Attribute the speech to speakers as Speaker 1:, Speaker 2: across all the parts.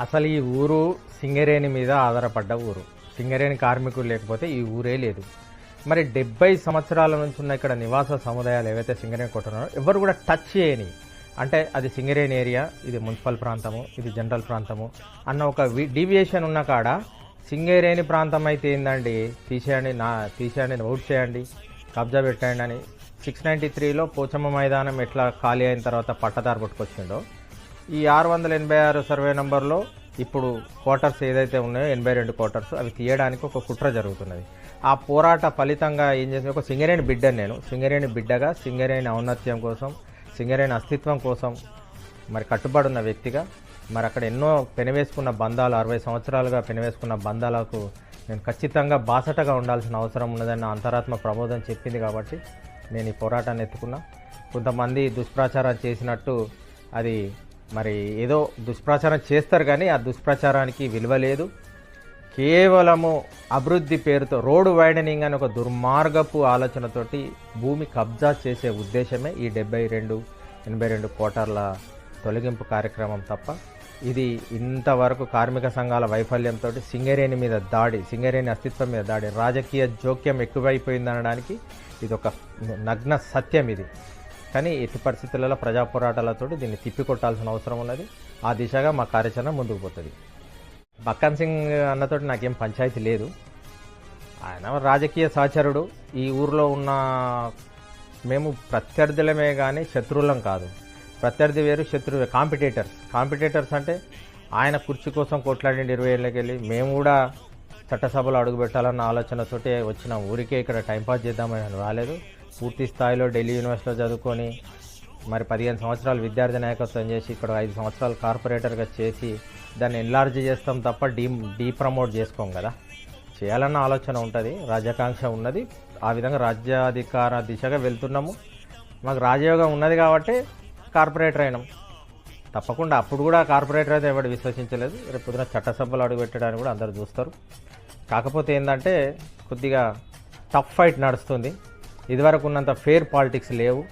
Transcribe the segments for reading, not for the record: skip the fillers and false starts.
Speaker 1: అసలు ఈ ఊరు సింగరేణి మీద ఆధారపడ్డ ఊరు. సింగరేణి కార్మికులు లేకపోతే ఈ ఊరే లేదు. మరి 70 సంవత్సరాల నుంచి ఉన్న ఇక్కడ నివాస సముదాయాలు ఏవైతే సింగరేణి కొట్టున్నారో ఎవరు కూడా టచ్ చేయని, అంటే అది సింగరేణి ఏరియా, ఇది మున్సిపల్ ప్రాంతము, ఇది జనరల్ ప్రాంతము అన్న ఒక డీవియేషన్ ఉన్న కాడ సింగరేణి ప్రాంతం అయితే ఏందండి, తీసేయండి, అవుట్ చేయండి, కబ్జా పెట్టండి అని 693లో పోచమ్మ మైదానం ఎట్లా ఖాళీ అయిన తర్వాత పట్టదారు పట్టుకొచ్చిండో, ఈ 686 సర్వే నంబర్లో ఇప్పుడు క్వార్టర్స్ ఏదైతే ఉన్నాయో 82 క్వార్టర్స్ అవి తీయడానికి ఒక కుట్ర జరుగుతున్నది. ఆ పోరాట ఫలితంగా ఏం చేసిన, ఒక సింగరేణి బిడ్డని నేను, సింగరేణి బిడ్డగా సింగరేణి ఔన్నత్యం కోసం, సింగరేణి అస్తిత్వం కోసం మరి కట్టుబడి ఉన్న వ్యక్తిగా, మరి అక్కడ ఎన్నో పెనవేసుకున్న బంధాలు, 60 సంవత్సరాలుగా పెనవేసుకున్న బంధాలకు నేను ఖచ్చితంగా బాసటగా ఉండాల్సిన అవసరం ఉన్నదని నా అంతరాత్మ ప్రబోధం చెప్పింది. కాబట్టి నేను ఈ పోరాటాన్ని ఎత్తుకున్నా. కొంతమంది దుష్ప్రచారం చేసినట్టు అది మరి ఏదో దుష్ప్రచారం చేస్తారు, కానీ ఆ దుష్ప్రచారానికి విలువ లేదు. కేవలము అభివృద్ధి పేరుతో రోడ్డు వైడనింగ్ అని ఒక దుర్మార్గపు ఆలోచనతోటి భూమి కబ్జా చేసే ఉద్దేశమే ఈ 82 కోటర్ల తొలగింపు కార్యక్రమం తప్ప ఇది ఇంతవరకు కార్మిక సంఘాల వైఫల్యంతో సింగరేణి మీద దాడి, సింగరేణి అస్తిత్వం మీద దాడి, రాజకీయ జోక్యం ఎక్కువైపోయిందనడానికి ఇది ఒక నగ్న సత్యం ఇది. కానీ ఎట్టి పరిస్థితులలో ప్రజా పోరాటాలతో దీన్ని తిప్పికొట్టాల్సిన అవసరం ఉన్నది. ఆ దిశగా మా కార్యాచరణ ముందుకు పోతుంది. బక్కన్ సింగ్ అన్నతోటి నాకేం పంచాయతీ లేదు. ఆయన రాజకీయ సహచరుడు. ఈ ఊరిలో ఉన్న మేము ప్రత్యర్థులమే కానీ శత్రువులం కాదు. ప్రత్యర్థి వేరు, శత్రువు కాంపిటేటర్స్ అంటే ఆయన కుర్చీ కోసం కొట్లాడిండి 20 ఏళ్ళకి వెళ్ళి, మేము కూడా చట్టసభలో అడుగుపెట్టాలన్న ఆలోచనతోటే వచ్చిన ఊరికే ఇక్కడ టైంపాస్ చేద్దామని రాలేదు. పూర్తి స్థాయిలో ఢిల్లీ యూనివర్సిటీలో చదువుకొని మరి 15 సంవత్సరాలు విద్యార్థి నాయకత్వం చేసి ఇక్కడ 5 సంవత్సరాలు కార్పొరేటర్గా చేసి దాన్ని ఎన్లార్జ్ చేస్తాం తప్ప డీప్రమోట్ చేసుకోం కదా. చేయాలన్న ఆలోచన ఉంటుంది, రాజ్యాకాంక్ష ఉన్నది. ఆ విధంగా రాజ్యాధికార దిశగా వెళ్తున్నాము. మాకు రాజయోగం ఉన్నది కాబట్టి కార్పొరేటర్ అయినాం. తప్పకుండా అప్పుడు కూడా కార్పొరేటర్ అయితే ఎవరు విశ్వసించలేదు. రేపు పొద్దున చట్టసభలు అడుగుపెట్టడానికి కూడా అందరు చూస్తారు. కాకపోతే ఏంటంటే కొద్దిగా టఫ్ ఫైట్ నడుస్తుంది. ఇదివరకు ఉన్నంత ఫేర్ పాలిటిక్స్ లేవు.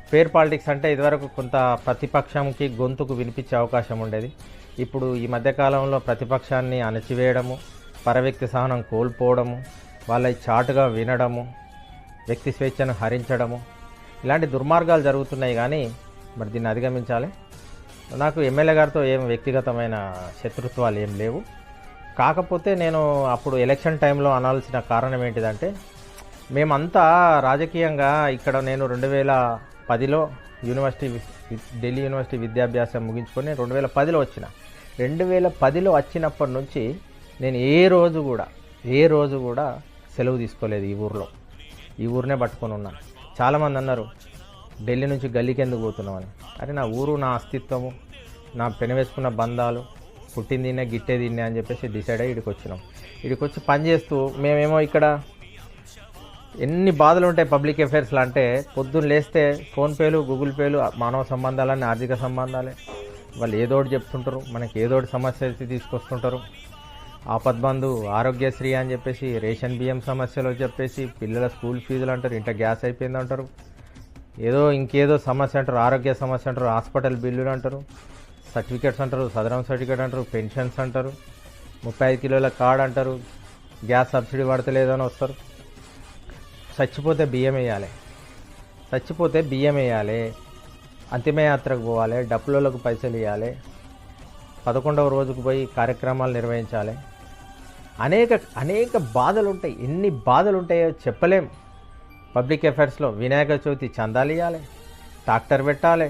Speaker 1: ఫేర్ పాలిటిక్స్ అంటే ఇదివరకు కొంత ప్రతిపక్షంకి గొంతుకు వినిపించే అవకాశం ఉండేది. ఇప్పుడు ఈ మధ్యకాలంలో ప్రతిపక్షాన్ని అణచివేయడము, పరవ్యక్తి సహనం కోల్పోవడము, వాళ్ళ చాటుగా వినడము, వ్యక్తి స్వేచ్ఛను హరించడము, ఇలాంటి దుర్మార్గాలు జరుగుతున్నాయి. కానీ మరి దీన్ని అధిగమించాలి. నాకు ఎమ్మెల్యే గారితో ఏం వ్యక్తిగతమైన శత్రుత్వాలు ఏం లేవు. కాకపోతే నేను అప్పుడు ఎలక్షన్ టైంలో అనాల్సిన కారణం ఏంటిదంటే, మేమంతా రాజకీయంగా ఇక్కడ నేను 2010లో ఢిల్లీ యూనివర్సిటీ విద్యాభ్యాసం ముగించుకొని 2010లో వచ్చిన. 2010లో వచ్చినప్పటి నుంచి నేను ఏ రోజు కూడా సెలవు తీసుకోలేదు ఈ ఊరినే పట్టుకొని ఉన్నాను. చాలామంది అన్నారు ఢిల్లీ నుంచి గల్లీకి ఎందుకు పోతున్నామని. అరే నా ఊరు, నా అస్తిత్వము, నా పెనవేసుకున్న బంధాలు, పుట్టింది తిన్నే గిట్టే తిన్నే అని చెప్పేసి డిసైడ్ అయ్యి ఇక్కడికి వచ్చినాం. ఇక్కడికి వచ్చి పనిచేస్తూ మేమేమో ఇక్కడ ఎన్ని బాధలు ఉంటాయి పబ్లిక్ అఫైర్స్లో అంటే, పొద్దున్న లేస్తే ఫోన్పేలు, గూగుల్ పేలు, మానవ సంబంధాలన్నీ ఆర్థిక సంబంధాలే. వాళ్ళు ఏదోటి చెప్తుంటారు, మనకి ఏదోటి సమస్య తీసుకొస్తుంటారు. ఆపద్బంధు, ఆరోగ్యశ్రీ అని చెప్పేసి, రేషన్ బియ్యం సమస్యలు చెప్పేసి, పిల్లల స్కూల్ ఫీజులు అంటారు, ఇంట గ్యాస్ అయిపోయింది అంటారు, ఇంకేదో సమస్య అంటారు, ఆరోగ్య సమస్య అంటారు, హాస్పిటల్ బిల్లులు అంటారు, సర్టిఫికేట్స్ అంటారు, సదరం సర్టిఫికేట్ అంటారు, పెన్షన్స్ అంటారు, 35 కిలోల కార్డ్ అంటారు, గ్యాస్ సబ్సిడీ పడతలేదని వస్తారు. చచ్చిపోతే బియ్యం వేయాలి, అంతిమయాత్రకు పోవాలి, డప్పులకు పైసలు ఇవ్వాలి, 11వ రోజుకు పోయి కార్యక్రమాలు నిర్వహించాలి. అనేక బాధలు ఉంటాయి. ఎన్ని బాధలు ఉంటాయో చెప్పలేం. పబ్లిక్ అఫైర్స్లో వినాయక చవితి చందాలు ఇవ్వాలి, ట్రాక్టర్ పెట్టాలి,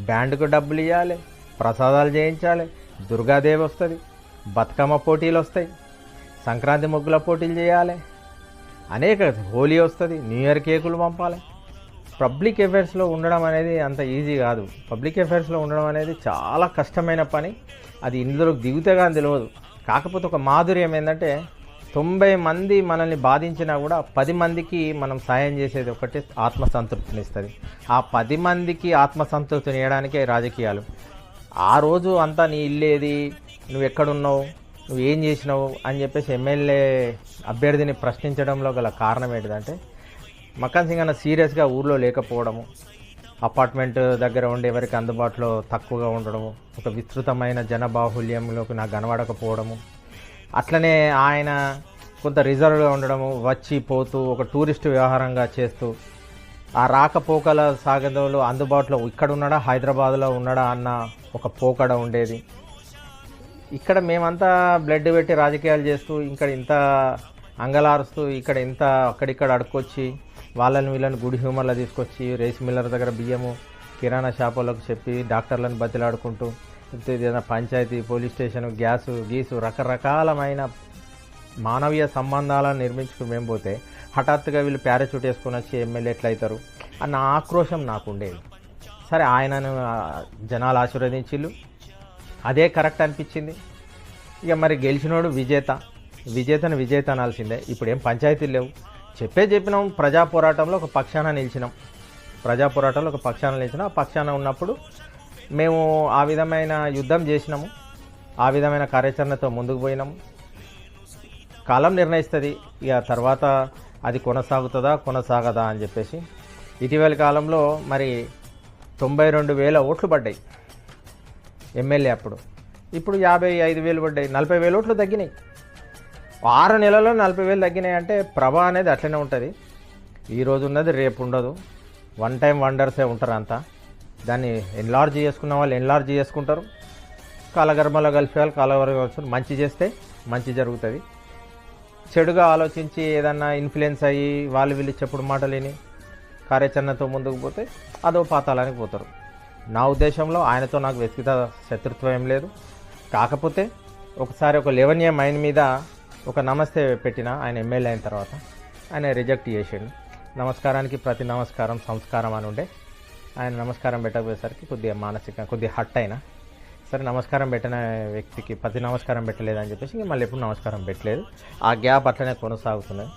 Speaker 1: బ్యాండ్కు డబ్బులు ఇవ్వాలి, ప్రసాదాలు చేయించాలి, దుర్గాదేవి వస్తుంది, బతుకమ్మ పోటీలు వస్తాయి, సంక్రాంతి ముగ్గుల పోటీలు చేయాలి, హోలీ వస్తుంది, న్యూ ఇయర్ కేకులు పంపాలి. పబ్లిక్ అఫైర్స్లో ఉండడం అనేది అంత ఈజీ కాదు. పబ్లిక్ అఫైర్స్లో ఉండడం అనేది చాలా కష్టమైన పని. అది ఇందులోకి దిగుతే కానీ తెలియదు. కాకపోతే ఒక మాధుర్యం ఏంటంటే, 90 మంది మనల్ని బాధించినా కూడా 10 మందికి మనం సాయం చేసేది ఒకటి ఆత్మసంతృప్తిని ఇస్తుంది. ఆ 10 మందికి ఆత్మసంతృప్తిని ఇవ్వడానికే రాజకీయాలు. ఆ రోజు అంతా నీ ఇల్లేది, నువ్వు ఎక్కడున్నావు, నువ్వు ఏం చేసినావు అని చెప్పేసి ఎమ్మెల్యే అభ్యర్థిని ప్రశ్నించడంలో గల కారణం ఏంటిదంటే, మక్కన్ సింగ్ అన్న సీరియస్గా ఊర్లో లేకపోవడము, అపార్ట్మెంట్ దగ్గర ఉండి ఎవరికి అందుబాటులో తక్కువగా ఉండడము, ఒక విస్తృతమైన జనబాహుల్యంలోకి నాకు కనబడకపోవడము, అట్లనే ఆయన కొంత రిజర్వ్గా ఉండడము, వచ్చి పోతూ ఒక టూరిస్ట్ వ్యవహారంగా చేస్తూ ఆ రాకపోకల సాగంలో అందుబాటులో ఇక్కడ ఉన్నాడా హైదరాబాద్లో ఉన్నాడా అన్న ఒక పోకడ ఉండేది. ఇక్కడ మేమంతా బ్లడ్ పెట్టి రాజకీయాలు చేస్తూ ఇక్కడ ఇంత అంగలారుస్తూ ఇక్కడ ఇంత అక్కడిక్కడ అడుక్కొచ్చి వీళ్ళని గుడి హ్యూమర్లో తీసుకొచ్చి రైస్ మిల్లర్ దగ్గర బియ్యము కిరాణా షాపులకు చెప్పి డాక్టర్లను బతిలాడుకుంటూ ఏదైనా పంచాయతీ పోలీస్ స్టేషన్ గీసు రకరకాలమైన మానవీయ సంబంధాలను నిర్మించుకుని మేము పోతే హఠాత్తుగా వీళ్ళు పారాచూట్ వేసుకొని వచ్చి ఎమ్మెల్యే ఎట్లయితారు అన్న ఆక్రోశం నాకు ఉండేది. సరే ఆయనను జనాలు ఆశీర్వదించిళ్ళు, అదే కరెక్ట్ అనిపించింది. ఇక మరి గెలిచినోడు విజేతను విజేత అనాల్సిందే. ఇప్పుడు ఏం పంచాయతీలు లేవు, చెప్పినాం. ప్రజా పోరాటంలో ఒక పక్షాన నిలిచినాం. ఆ పక్షాన ఉన్నప్పుడు మేము ఆ విధమైన యుద్ధం చేసినాము, ఆ విధమైన కార్యాచరణతో ముందుకు పోయినాము. కాలం నిర్ణయిస్తుంది ఇక తర్వాత అది కొనసాగదా అని చెప్పేసి. ఇటీవల కాలంలో మరి 92,000 ఓట్లు పడ్డాయి ఎమ్మెల్యే అప్పుడు. ఇప్పుడు 55,000 పడ్డాయి, 40,000 ఓట్లు తగ్గినాయి. 6 నెలల్లో 40,000 తగ్గినాయి అంటే ప్రభా అనేది అట్లనే ఉంటుంది. ఈరోజు ఉన్నది రేపు ఉండదు. వన్ టైం వండర్సే ఉంటారు అంతా. దాన్ని ఎన్లార్జ్ చేసుకున్న వాళ్ళు ఎన్లార్జ్ చేసుకుంటారు, కాలగర్భంలో కలిపే వాళ్ళు కాలగర్భంలో కలిసి మంచి చేస్తే మంచి జరుగుతుంది. చెడుగా ఆలోచించి ఏదన్నా ఇన్ఫ్లుయెన్స్ అయ్యి వీళ్ళు చెప్పుడు మాటలేని కార్యాచరణతో ముందుకు పోతే అదో పాతాళానికి పోతారు. నా ఉద్దేశంలో ఆయనతో నాకు వ్యక్తిగత శత్రుత్వం ఏం లేదు. కాకపోతే ఒకసారి ఒక 11 మైండ్ మీద ఒక నమస్తే పెట్టిన ఆయన ఎమ్మెల్యే అయిన తర్వాత ఆయన రిజెక్ట్ చేసిండు. నమస్కారానికి ప్రతి నమస్కారం సంస్కారం అని ఉండే. ఆయన నమస్కారం పెట్టకపోయేసరికి కొద్దిగా హట్ అయినా. సరే నమస్కారం పెట్టిన వ్యక్తికి ప్రతి నమస్కారం పెట్టలేదని చెప్పేసి మళ్ళీ ఎప్పుడు నమస్కారం పెట్టలేదు. ఆ గ్యాప్ అట్లనే కొనసాగుతున్నది.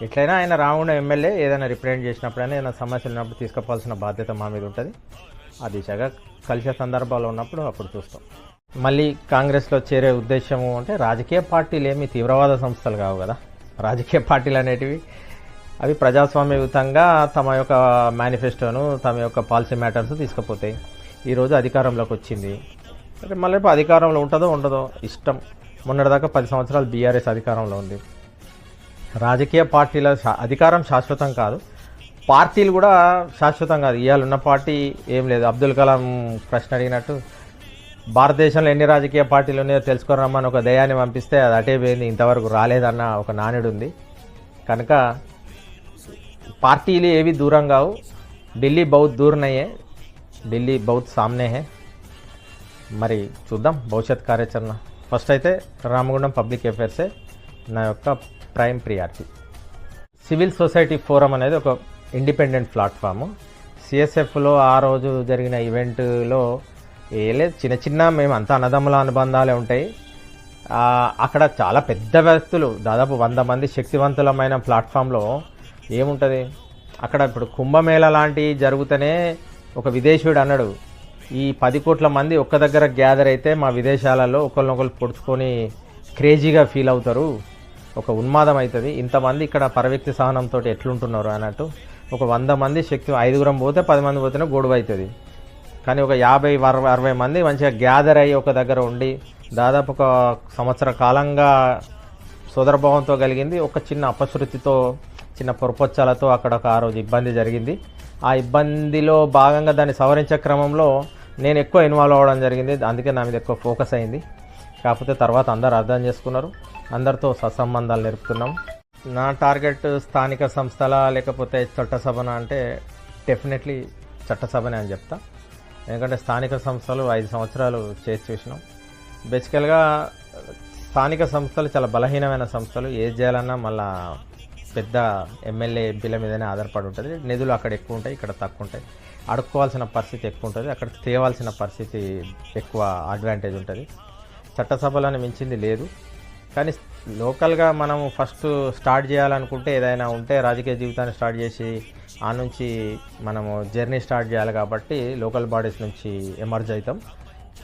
Speaker 1: ఎట్లయినా ఆయన రావుండ ఎమ్మెల్యే ఏదైనా రిప్రజెంట్ చేసినప్పుడైనా ఏదైనా సమస్యలు ఉన్నప్పుడు తీసుకోవాల్సిన బాధ్యత మా మీద ఉంటుంది. ఆ దిశగా కలిసే సందర్భాలు ఉన్నప్పుడు అప్పుడు చూస్తాం. మళ్ళీ కాంగ్రెస్లో చేరే ఉద్దేశము అంటే రాజకీయ పార్టీలు ఏమి తీవ్రవాద సంస్థలు కావు కదా. రాజకీయ పార్టీలు అనేటివి అవి ప్రజాస్వామ్యయుతంగా తమ యొక్క మేనిఫెస్టోను తమ యొక్క పాలసీ మ్యాటర్స్ తీసుకుపోతాయి. ఈరోజు అధికారంలోకి వచ్చింది, మళ్ళీ అధికారంలో ఉంటుందో ఉండదో ఇష్టం. మొన్నటిదాకా 10 సంవత్సరాలు బీఆర్ఎస్ అధికారంలో ఉంది. రాజకీయ పార్టీల అధికారం శాశ్వతం కాదు, పార్టీలు కూడా శాశ్వతం కాదు. ఇవాళ ఉన్న పార్టీ ఏం లేదు. అబ్దుల్ కలాం ప్రశ్న అడిగినట్టు భారతదేశంలో ఎన్ని రాజకీయ పార్టీలు ఉన్నాయో తెలుసుకురమ్మని ఒక దయాన్ని పంపిస్తే అది అటే పోయింది, ఇంతవరకు రాలేదన్న ఒక నానుడు ఉంది. కనుక పార్టీలు ఏవి దూరం కావు. ఢిల్లీ బహుత్ దూర్ నయ్యే, ఢిల్లీ బహుత్ సామ్నే హే. మరి చూద్దాం భవిష్యత్ కార్యాచరణ. ఫస్ట్ అయితే రామగుండం పబ్లిక్ అఫైర్సే నా యొక్క prime priority. Civil society forum అనేది ఒక ఇండిపెండెంట్ ప్లాట్ఫాము. సిఎస్ఎఫ్లో ఆ రోజు జరిగిన ఈవెంట్లో లేదు చిన్న మేము అంతా అన్నదమ్ముల అనుబంధాలే ఉంటాయి. అక్కడ చాలా పెద్ద వ్యక్తులు దాదాపు 100 మంది శక్తివంతులమైన ప్లాట్ఫామ్లో ఏముంటుంది అక్కడ. ఇప్పుడు కుంభమేళ లాంటివి జరుగుతూనే ఒక విదేశీయుడు అన్నాడు, ఈ 10 కోట్ల మంది ఒక్క దగ్గర గ్యాదర్ అయితే మా విదేశాలలో ఒకరినొకరు పొడుచుకొని క్రేజీగా ఫీల్ అవుతారు, ఒక ఉన్మాదం అవుతుంది. ఇంతమంది ఇక్కడ పరవ్యక్తి సహనంతో ఎట్లుంటున్నారు అన్నట్టు. ఒక 100 మంది శక్తి 5 పోతే 10 మంది పోతేనే గొడవ అవుతుంది. కానీ ఒక 50-60 మంది మంచిగా గ్యాదర్ అయ్యి ఒక దగ్గర ఉండి దాదాపు ఒక సంవత్సర కాలంగా సోదరభావంతో కలిగింది. ఒక చిన్న అపశృతితో చిన్న పొరపొచ్చాలతో అక్కడ ఆ రోజు ఇబ్బంది జరిగింది. ఆ ఇబ్బందిలో భాగంగా దాన్ని సవరించే క్రమంలో నేను ఎక్కువ ఇన్వాల్వ్ అవ్వడం జరిగింది. అందుకే నా మీద ఎక్కువ ఫోకస్ అయింది. కాకపోతే తర్వాత అందరు అర్థం చేసుకున్నారు, అందరితో సత్సంబంధాలు నేర్పుతున్నాం. నా టార్గెట్ స్థానిక సంస్థల లేకపోతే చట్టసభన అంటే డెఫినెట్లీ చట్టసభనే అని చెప్తా. ఎందుకంటే స్థానిక సంస్థలు 5 సంవత్సరాలు చేసి చూసినాం. బేసికల్గా స్థానిక సంస్థలు చాలా బలహీనమైన సంస్థలు. ఏది చేయాలన్నా మళ్ళా పెద్ద ఎమ్మెల్యే ఎంపీల మీదనే ఆధారపడి ఉంటుంది. నిధులు అక్కడ ఎక్కువ ఉంటాయి, ఇక్కడ తక్కువ ఉంటాయి. అడుక్కోవాల్సిన పరిస్థితి ఎక్కువ ఉంటుంది, అక్కడ తేవాల్సిన పరిస్థితి ఎక్కువ అడ్వాంటేజ్ ఉంటుంది. చట్టసభలను మించింది లేదు. కానీ లోకల్గా మనం ఫస్ట్ స్టార్ట్ చేయాలనుకుంటే ఏదైనా ఉంటే రాజకీయ జీవితాన్ని స్టార్ట్ చేసి ఆ నుంచి మనము జర్నీ స్టార్ట్ చేయాలి. కాబట్టి లోకల్ బాడీస్ నుంచి ఎమర్జ్ అవుతాం.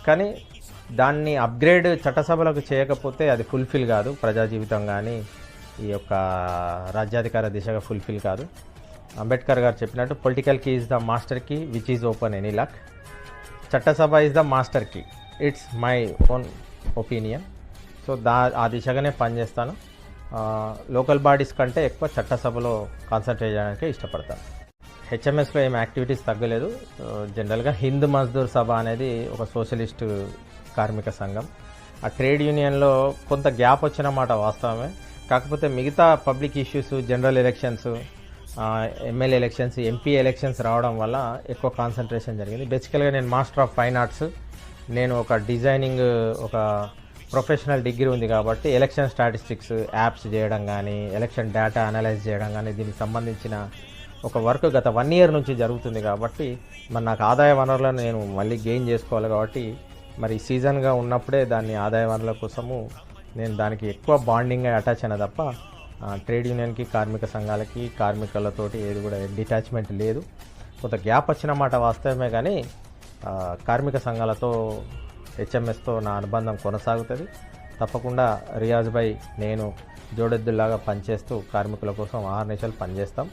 Speaker 1: కానీ దాన్ని అప్గ్రేడ్ చట్టసభలకు చేయకపోతే అది ఫుల్ఫిల్ కాదు. ప్రజా జీవితం కానీ ఈ యొక్క రాజ్యాధికార దిశగా ఫుల్ఫిల్ కాదు. అంబేద్కర్ గారు చెప్పినట్టు political key is the master key which is open any lock. చట్టసభ is the master key. It's my own opinion. So ఆ దిశగానే పనిచేస్తాను. లోకల్ బాడీస్ కంటే ఎక్కువ చట్టసభలో కాన్సన్ట్రేట్ చేయడానికి ఇష్టపడతాను. హెచ్ఎంఎస్లో ఏం యాక్టివిటీస్ తగ్గలేదు. జనరల్గా హింద్ మజ్దూర్ సభ అనేది ఒక సోషలిస్ట్ కార్మిక సంఘం. ఆ ట్రేడ్ యూనియన్లో కొంత గ్యాప్ వచ్చిన మాట వాస్తవమే. కాకపోతే మిగతా public issues, general elections, MLA elections, MP elections రావడం వల్ల ఎక్కువ కాన్సన్ట్రేషన్ జరిగింది. బేసికల్గా నేను మాస్టర్ ఆఫ్ ఫైన్ ఆర్ట్స్. నేను ఒక డిజైనింగ్, ఒక ప్రొఫెషనల్ డిగ్రీ ఉంది కాబట్టి ఎలక్షన్ స్టాటిస్టిక్స్ యాప్స్ చేయడం కానీ, ఎలక్షన్ డేటా అనలైజ్ చేయడం కానీ, దీనికి సంబంధించిన ఒక వర్క్ గత 1 year నుంచి జరుగుతుంది. కాబట్టి మరి నాకు ఆదాయ వనరులను నేను మళ్ళీ గెయిన్ చేసుకోవాలి. కాబట్టి మరి సీజన్గా ఉన్నప్పుడే దాన్ని ఆదాయ వనరుల కోసము నేను దానికి ఎక్కువ బాండింగ్ అటాచ్ అయినా తప్ప ట్రేడ్ యూనియన్కి, కార్మిక సంఘాలకి, కార్మికులతోటి ఏది కూడా డిటాచ్మెంట్ లేదు. కొంత గ్యాప్ వచ్చిన మాట వాస్తవమే, కానీ కార్మిక సంఘాలతో, హెచ్ఎంఎస్తో నా అనుబంధం కొనసాగుతుంది. తప్పకుండా రియాజ్ భాయ్, నేను జోడెద్దులాగా పనిచేస్తూ కార్మికుల కోసం 6 నిమిషాలు పనిచేస్తాం.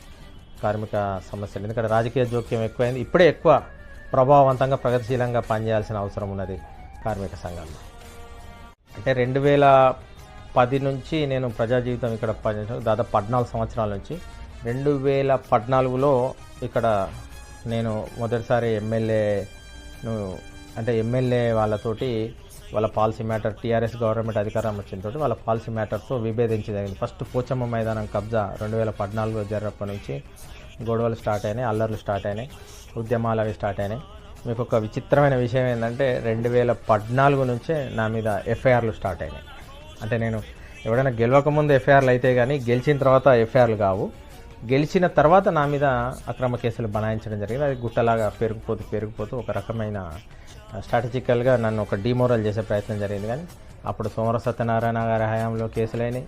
Speaker 1: కార్మిక సమస్యలు, ఎందుకంటే రాజకీయ జోక్యం ఎక్కువైంది. ఇప్పుడే ఎక్కువ ప్రభావవంతంగా, ప్రగతిశీలంగా పనిచేయాల్సిన అవసరం ఉన్నది కార్మిక సంఘాల్లో. అంటే 2010 నుంచి నేను ప్రజా జీవితం ఇక్కడ పనిచేసాను. దాదాపు 14 సంవత్సరాల నుంచి. 2014లో ఇక్కడ నేను మొదటిసారి ఎమ్మెల్యే వాళ్ళతోటి వాళ్ళ పాలసీ మ్యాటర్, టీఆర్ఎస్ గవర్నమెంట్ అధికారం వచ్చినతోటి వాళ్ళ పాలసీ మ్యాటర్తో విభేదించదగింది. ఫస్ట్ పోచమ్మ మైదానం కబ్జా 2014లో జరిగినప్పటి నుంచి గొడవలు స్టార్ట్ అయినాయి, అల్లర్లు స్టార్ట్ అయినాయి, ఉద్యమాలు అవి స్టార్ట్ అయినాయి. మీకు ఒక విచిత్రమైన విషయం ఏంటంటే 2014 నుంచే నా మీద ఎఫ్ఐఆర్లు స్టార్ట్ అయినాయి. అంటే నేను ఎవడైనా గెలవకముందు ఎఫ్ఐఆర్లు అయితే కానీ గెలిచిన తర్వాత ఎఫ్ఐఆర్లు కావు. గెలిచిన తర్వాత నా మీద అక్రమ కేసులు బనాయించడం జరిగింది. అది గుట్టలాగా పెరిగిపోతూ ఒక రకమైన స్ట్రాటజికల్గా నన్ను ఒక డిమోరల్ చేసే ప్రయత్నం జరిగింది. కానీ అప్పుడు సోమర సత్యనారాయణ గారి హయాంలో కేసులైనాయి,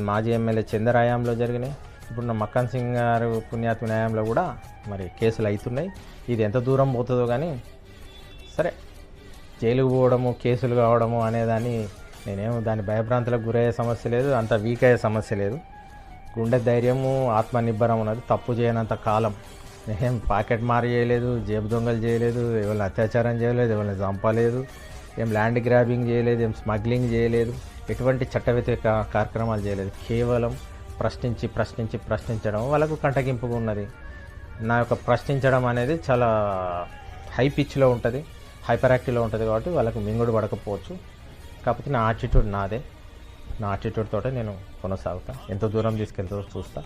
Speaker 1: మాజీ ఎమ్మెల్యే చందర్ హయాంలో జరిగినాయి. ఇప్పుడు నా మక్కన్ సింగ్ గారు పుణ్యాత్మ న్యాయంలో కూడా మరి కేసులు అవుతున్నాయి. ఇది ఎంత దూరం పోతుందో కానీ సరే, జైలుకు పోవడము, కేసులు కావడము అనేదాన్ని నేనేమో దాని భయభ్రాంతులకు గురయ్యే సమస్య లేదు, అంత వీక్ అయ్యే సమస్య లేదు. గుండె ధైర్యము, ఆత్మనిర్భరం ఉన్నది. తప్పు చేయనంత కాలం నేనేం పాకెట్ మారి చేయలేదు, జేబు దొంగలు చేయలేదు, ఎవరిని అత్యాచారం చేయలేదు, ఎవరిని చంపలేదు, ఏం ల్యాండ్ గ్రాబింగ్ చేయలేదు, ఏం స్మగ్లింగ్ చేయలేదు, ఎటువంటి చట్ట వ్యతిరేక కార్యక్రమాలు చేయలేదు. కేవలం ప్రశ్నించడం వాళ్ళకు కంటగింపుగా ఉన్నది. నా యొక్క ప్రశ్నించడం అనేది చాలా హై పిచ్లో ఉంటుంది, హైపర్ యాక్టివ్లో ఉంటుంది. కాబట్టి వాళ్ళకు మింగుడు పడకపోవచ్చు. కాకపోతే నా యాటిట్యూడ్ నాదే. నా యాటిట్యూడ్ తోటే నేను కొనసాగుతా. ఎంత దూరం తీసుకెళ్తుందో చూస్తా.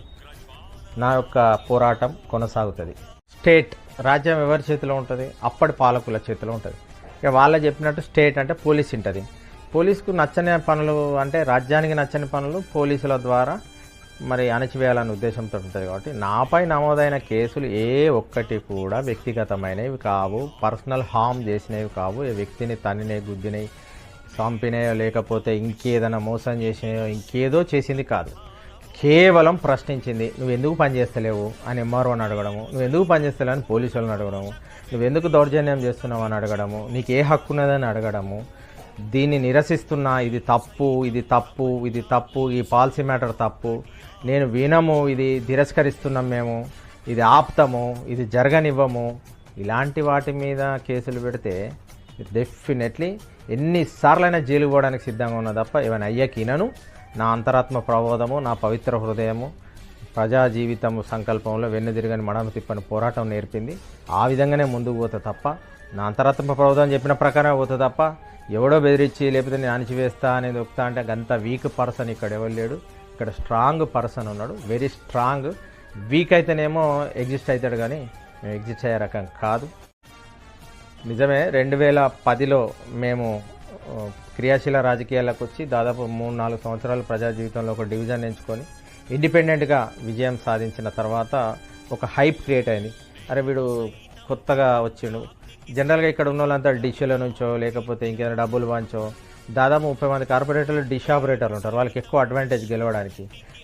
Speaker 1: నా యొక్క పోరాటం కొనసాగుతుంది. స్టేట్, రాజ్యం ఎవరి చేతిలో ఉంటుంది? అప్పటి పాలకుల చేతిలో ఉంటుంది. ఇక వాళ్ళ చెప్పినట్టు స్టేట్ అంటే పోలీస్ ఉంటుంది. పోలీసుకు నచ్చని పనులు, అంటే రాజ్యానికి నచ్చని పనులు పోలీసుల ద్వారా మరి అణచివేయాలనే ఉద్దేశంతో ఉంటుంది. కాబట్టి నాపై నమోదైన కేసులు ఏ ఒక్కటి కూడా వ్యక్తిగతమైనవి కావు, పర్సనల్ హామ్ చేసినవి కావు, ఏ వ్యక్తిని తన్నినవి, గుద్దినవి, చంపినాయో లేకపోతే ఇంకేదైనా మోసం చేసినాయో ఇంకేదో చేసింది కాదు. కేవలం ప్రశ్నించింది. నువ్వు ఎందుకు పనిచేస్తలేవు అని ఎంఆర్ఓని అడగడము, నువ్వు ఎందుకు పనిచేస్తలేవు అని పోలీసు వాళ్ళని అడగడము, నువ్వు ఎందుకు దౌర్జన్యం చేస్తున్నావు అని అడగడము, నీకు ఏ హక్కు ఉన్నదని అడగడము, దీన్ని నిరసిస్తున్నా, ఇది తప్పు, ఇది తప్పు, ఇది తప్పు, ఈ పాలసీ మ్యాటర్ తప్పు, నేను వినము, ఇది తిరస్కరిస్తున్నాం, మేము ఇది ఆపుతాము, ఇది జరగనివ్వము, ఇలాంటి వాటి మీద కేసులు పెడితే డెఫినెట్లీ ఎన్నిసార్లైనా జైలు పోవడానికి సిద్ధంగా ఉన్నా తప్ప ఏమైనా అయ్యకినను. నా అంతరాత్మ ప్రబోధము, నా పవిత్ర హృదయము ప్రజా జీవితం సంకల్పంలో వెన్నుదిరగని మడమ తిప్పని పోరాటం నేర్పింది. ఆ విధంగానే ముందుకు పోతా తప్ప, నా అంతరాత్మ ప్రబోధం చెప్పిన ప్రకారమే పోతా తప్ప ఎవడో బెదిరించి లేకపోతే నేను అణిచివేస్తా అనేది ఒక్తా అంటే అంత వీక్ పర్సన్ ఇక్కడ ఎవరు లేడు. ఇక్కడ స్ట్రాంగ్ పర్సన్ ఉన్నాడు, వెరీ స్ట్రాంగ్. వీక్ అయితేనేమో ఎగ్జిస్ట్ అవుతాడు, కానీ మేము ఎగ్జిస్ట్ అయ్యే రకం కాదు. నిజమే, 2010లో మేము క్రియాశీల రాజకీయాలకు వచ్చి దాదాపు 3-4 సంవత్సరాలు ప్రజా జీవితంలో ఒక డివిజన్ ఎంచుకొని ఇండిపెండెంట్గా విజయం సాధించిన తర్వాత ఒక హైప్ క్రియేట్ అయింది. అరే వీడు కొత్తగా వచ్చిండు. జనరల్గా ఇక్కడ ఉన్న వాళ్ళంతా డిష్ల నుంచో లేకపోతే ఇంకేదైనా డబ్బులు పంచో, దాదాపు 30 మంది కార్పొరేటర్లు డిష్ ఆపరేటర్లు ఉంటారు. వాళ్ళకి ఎక్కువ అడ్వాంటేజ్ గెలవడానికి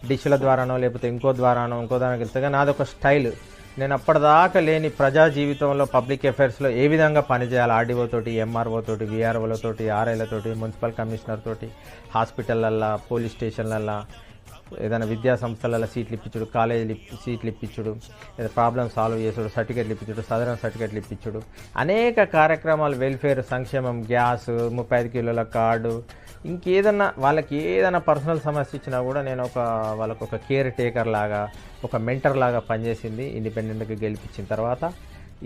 Speaker 1: డిష్ల ద్వారానో లేకపోతే ఇంకో ద్వారానో గెలుస్తుంది. కానీ నాదొక స్టైల్. నేను అప్పటిదాకా లేని ప్రజా జీవితంలో పబ్లిక్ అఫైర్స్లో ఏ విధంగా పనిచేయాలి, ఆర్డీఓ తోటి, ఎంఆర్ఓ తోటి, విఆర్ఓలతోటి, ఆర్ఐలతోటి, మున్సిపల్ కమిషనర్ తోటి, హాస్పిటల్లల్లా, పోలీస్ స్టేషన్లల్లా, ఏదైనా విద్యా సంస్థలలో సీట్లు ఇప్పించుడు, కాలేజీలు సీట్లు ఇప్పించుడు, ఏదైనా ప్రాబ్లమ్ సాల్వ్ చేసుడు, సర్టిఫికెట్లు ఇప్పించుడు, సాధారణ సర్టిఫికెట్లు ఇప్పించుడు, అనేక కార్యక్రమాలు, వెల్ఫేర్, సంక్షేమం, గ్యాస్, 35 కిలోల కార్డు, ఇంకేదన్నా వాళ్ళకి ఏదైనా పర్సనల్ సమస్య ఇచ్చినా కూడా నేను వాళ్ళకు ఒక కేర్ టేకర్ లాగా, ఒక మెంటర్ లాగా పనిచేసింది. ఇండిపెండెంట్గా గెలిపించిన తర్వాత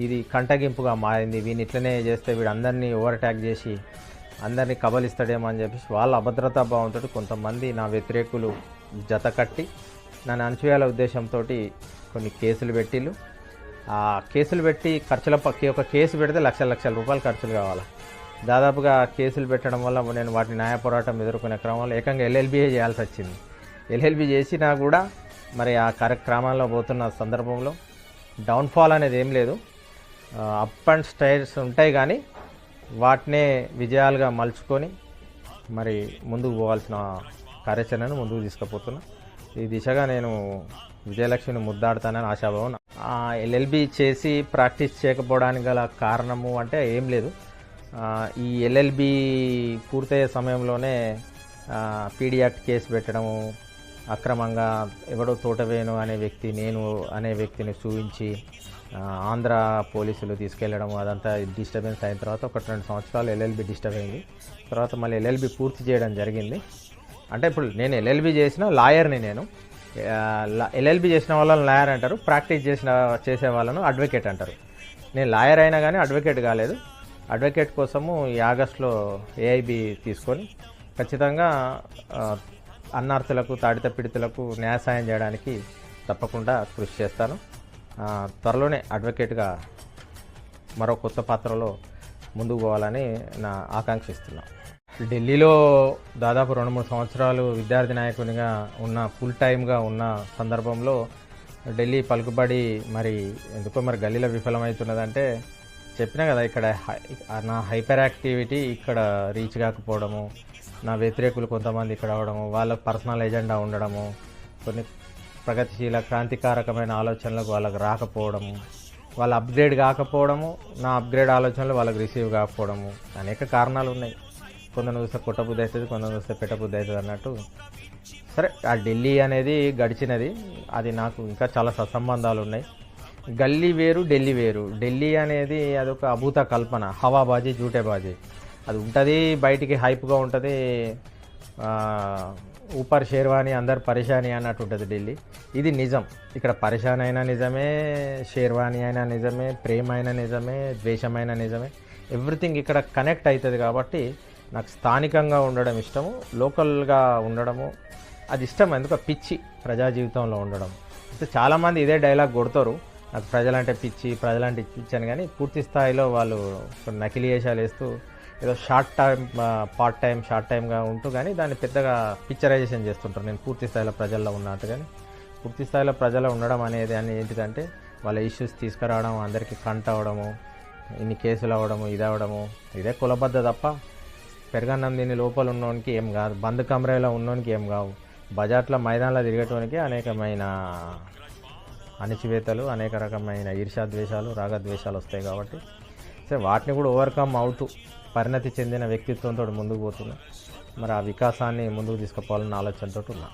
Speaker 1: ఇది కంటగింపుగా మారింది. వీని ఇట్లనే చేస్తే వీడు అందరినీ ఓవర్టాక్ చేసి అందరినీ కబలిస్తాడేమో అని చెప్పేసి వాళ్ళ అభద్రతా భావంతో కొంతమంది నా వ్యతిరేకులు జత కట్టి నన్ను అణచివేయాల ఉద్దేశంతో కొన్ని కేసులు పెట్టిళ్ళు. ఆ కేసులు పెట్టి ఖర్చుల ఒక కేసు పెడితే లక్షల రూపాయలు ఖర్చులు కావాలి. దాదాపుగా కేసులు పెట్టడం వల్ల నేను వాటి న్యాయ పోరాటం ఎదుర్కొనే క్రమంలో ఏకంగా ఎల్ఎల్బీఏ చేయాల్సి వచ్చింది. ఎల్ఎల్బీ చేసినా కూడా మరి ఆ కార్యక్రమంలో పోతున్న సందర్భంలో డౌన్ఫాల్ అనేది ఏం లేదు, అప్ అండ్ స్టైర్స్ ఉంటాయి, కానీ వాటినే విజయాలుగా మలుచుకొని మరి ముందుకు పోవాల్సిన కార్యాచరణను ముందుకు తీసుకుపోతున్నా. ఈ దిశగా నేను విజయలక్ష్మిని ముద్దాడుతానని ఆశాభావం. ఎల్ఎల్బి చేసి ప్రాక్టీస్ చేయకపోవడానికి గల కారణము అంటే ఏం లేదు. ఈ ఎల్ఎల్బి పూర్తయ్యే సమయంలోనే పీడీ యాక్ట్ కేసు పెట్టడము, అక్రమంగా ఎవడో తోటవేణు అనే వ్యక్తి నేను అనే వ్యక్తిని చూపించి ఆంధ్ర పోలీసులు తీసుకెళ్లడము, అదంతా డిస్టర్బెన్స్ అయిన తర్వాత 1-2 సంవత్సరాలు ఎల్ఎల్బి డిస్టర్బ్ అయింది. తర్వాత మళ్ళీ ఎల్ఎల్బి పూర్తి చేయడం జరిగింది. అంటే ఇప్పుడు నేను ఎల్ఎల్బి చేసిన లాయర్ని, నేను ఎల్ఎల్బి చేసిన వాళ్ళని లాయర్ అంటారు, ప్రాక్టీస్ చేసే వాళ్ళను అడ్వకేట్ అంటారు. నేను లాయర్ అయినా కానీ అడ్వకేట్ కాలేదు. అడ్వకేట్ కోసము ఈ ఆగస్టులో ఏఐబి తీసుకొని ఖచ్చితంగా అన్నార్థులకు, తాడిత పీడితులకు న్యాయ సాయం చేయడానికి తప్పకుండా కృషి చేస్తాను. త్వరలోనే అడ్వకేట్గా మరో కొత్త పాత్రలో ముందుకు పోవాలని నా ఆకాంక్షిస్తున్నాను. ఢిల్లీలో దాదాపు 2-3 సంవత్సరాలు విద్యార్థి నాయకునిగా ఉన్న, ఫుల్ టైమ్గా ఉన్న సందర్భంలో ఢిల్లీ పలుకుబడి మరి ఎందుకో మరి గల్లీలో విఫలమవుతున్నదంటే చెప్పినా కదా, ఇక్కడ నా హైపర్ యాక్టివిటీ ఇక్కడ రీచ్ కాకపోవడము, నా వ్యతిరేకులు కొంతమంది ఇక్కడ అవడము, వాళ్ళకు పర్సనల్ ఎజెండా ఉండడము, కొన్ని ప్రగతిశీల క్రాంతికారకమైన ఆలోచనలకు వాళ్ళకు రాకపోవడము, వాళ్ళు అప్గ్రేడ్ కాకపోవడము, నా అప్గ్రేడ్ ఆలోచనలు వాళ్ళకి రిసీవ్ కాకపోవడము, అనేక కారణాలు ఉన్నాయి. కొందరు చూస్తే కొట్టబుద్ధి అవుతుంది, కొందరు చూస్తే పెట్టబుద్ధి అవుతుంది అన్నట్టు. సరే, ఆ ఢిల్లీ అనేది గడిచినది, అది నాకు ఇంకా చాలా సత్సంబంధాలు ఉన్నాయి. గల్లీ వేరు, ఢిల్లీ వేరు. ఢిల్లీ అనేది అదొక అభూత కల్పన, హవాబాజీ, జూటేబాజీ. అది ఉంటుంది, బయటికి హైప్గా ఉంటుంది, ఊపర్ షేర్వాణి అందరు పరేషాని అన్నట్టు ఉంటుంది ఢిల్లీ. ఇది నిజం. ఇక్కడ పరేషాన్ అయినా నిజమే, షేర్వాణి అయినా నిజమే, ప్రేమ అయినా నిజమే, ద్వేషమైన నిజమే. ఎవ్రీథింగ్ ఇక్కడ కనెక్ట్ అవుతుంది. కాబట్టి నాకు స్థానికంగా ఉండడం ఇష్టము, లోకల్గా ఉండడము అది ఇష్టం. ఎందుకు పిచ్చి ప్రజా జీవితంలో ఉండడం. అయితే చాలామంది ఇదే డైలాగ్ కొడతారు, నాకు ప్రజలంటే పిచ్చి, ప్రజలంటే పిచ్చి అని. కానీ పూర్తి స్థాయిలో వాళ్ళు నకిలీ వేషాలు వేస్తూ ఏదో షార్ట్ టైమ్గా ఉంటూ కానీ దాన్ని పెద్దగా పిక్చరైజేషన్ చేస్తుంటారు. నేను పూర్తి స్థాయిలో ప్రజల్లో ఉన్నట్టు. కానీ పూర్తి స్థాయిలో ప్రజల్లో ఉండడం అనేది అని ఏంటిదంటే వాళ్ళ ఇష్యూస్ తీసుకురావడం, అందరికీ కంట అవ్వడము, ఇన్ని కేసులు అవ్వడము, ఇది అవ్వడము, ఇదే కులబద్ద తప్ప పెరగన్నం దీని లోపల ఉన్నోనికి ఏం కాదు, బంద్ కమరేలో ఉన్నోనికి ఏం కావు. బజార్లో మైదానంలో తిరిగేటోనికి అనేకమైన అణచివేతలు, అనేక రకమైన ఈర్ష్యాద్వేషాలు, రాగద్వేషాలు వస్తాయి. కాబట్టి సరే, వాటిని కూడా ఓవర్కమ్ అవుతూ పరిణతి చెందిన వ్యక్తిత్వంతో ముందుకు పోతున్నా. మరి ఆ వికాసాన్ని ముందుకు తీసుకుపోవాలన్న ఆలోచనతో ఉన్నా.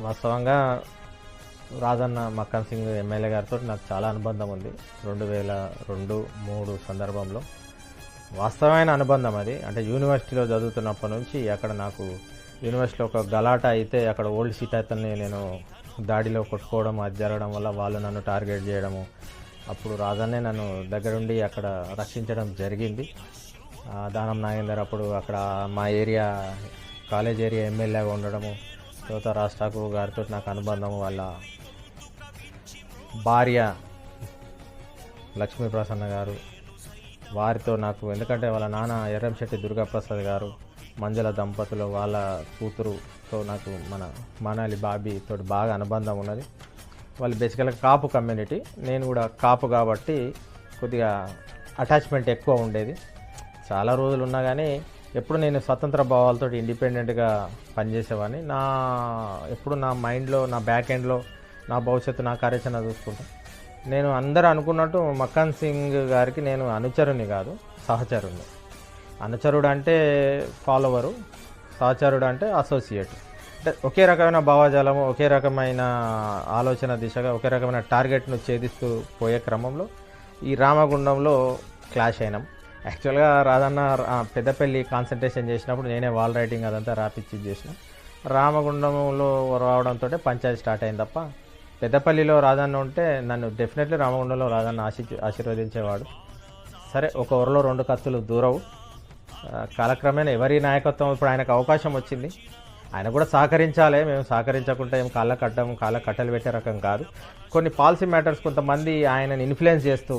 Speaker 1: వాస్తవంగా రాజన్న మక్కన్ సింగ్ ఎమ్మెల్యే గారితో నాకు చాలా అనుబంధం ఉంది. 2002-03 సందర్భంలో వాస్తవమైన అనుబంధం అది. అంటే యూనివర్సిటీలో చదువుతున్నప్పటి నుంచి అక్కడ నాకు యూనివర్సిటీలో ఒక గలాట అయితే అక్కడ ఓల్డ్ సీట్ అతన్ని నేను దాడిలో కొట్టుకోవడం, అది జరగడం వల్ల వాళ్ళు నన్ను టార్గెట్ చేయడము, అప్పుడు రాజన్నే నన్ను దగ్గరుండి అక్కడ రక్షించడం జరిగింది. దానం నాగేందర్ అప్పుడు అక్కడ మా ఏరియా కాలేజ్ ఏరియా ఎమ్మెల్యేగా ఉండడము, తర్వాత రాజ్ ఠాకూర్ గారితో నాకు అనుబంధము, వాళ్ళ భార్య లక్ష్మీ ప్రసన్న గారు వారితో నాకు, ఎందుకంటే వాళ్ళ నాన్న ఎర్రంశెట్టి దుర్గాప్రసాద్ గారు, మంజుల దంపతులు, వాళ్ళ కూతురుతో నాకు మన మనాలి బాబీ తోటి బాగా అనుబంధం ఉన్నది. వాళ్ళు బేసికల్గా కాపు కమ్యూనిటీ, నేను కూడా కాపు కాబట్టి కొద్దిగా అటాచ్మెంట్ ఎక్కువ ఉండేది. చాలా రోజులు ఉన్నా కానీ ఎప్పుడు నేను స్వతంత్ర భావాలతో ఇండిపెండెంట్గా పనిచేసేవాడిని. ఎప్పుడు నా మైండ్లో, నా బ్యాక్ ఎండ్లో నా భవిష్యత్తు, నా కార్యాచరణ చూసుకుంటాను. నేను అందరూ అనుకున్నట్టు మక్కన్ సింగ్ గారికి నేను అనుచరుని కాదు, సహచరుని. అనుచరుడు అంటే ఫాలోవరు, సహచరుడు అంటే అసోసియేట్. అంటే ఒకే రకమైన భావజాలము, ఒకే రకమైన ఆలోచన దిశగా, ఒకే రకమైన టార్గెట్ను ఛేదిస్తూ పోయే క్రమంలో ఈ రామగుండంలో క్లాష్ అయినాం. యాక్చువల్గా రాజన్న పెద్దపల్లి కాన్సన్ట్రేషన్ చేసినప్పుడు నేనే వాల్ రైటింగ్ అదంతా రాపిచ్చి చేసిన. రామగుండంలో రావడంతో పంచాయతీ స్టార్ట్ అయింది తప్ప పెద్దపల్లిలో రాజన్న ఉంటే నన్ను డెఫినెట్లీ రామగుండంలో రాజన్న ఆశీర్వదించేవాడు. సరే, ఒక ఊరిలో రెండు కత్తులు దూరవు. కాలక్రమేణా ఎవరి నాయకత్వం ఇప్పుడు ఆయనకు అవకాశం వచ్చింది, ఆయన కూడా సహకరించాలి. మేము సహకరించకుండా ఏం కాళ్ళ కట్టలు పెట్టే రకం కాదు. కొన్ని పాలసీ మ్యాటర్స్ కొంతమంది ఆయనని ఇన్ఫ్లుయెన్స్ చేస్తూ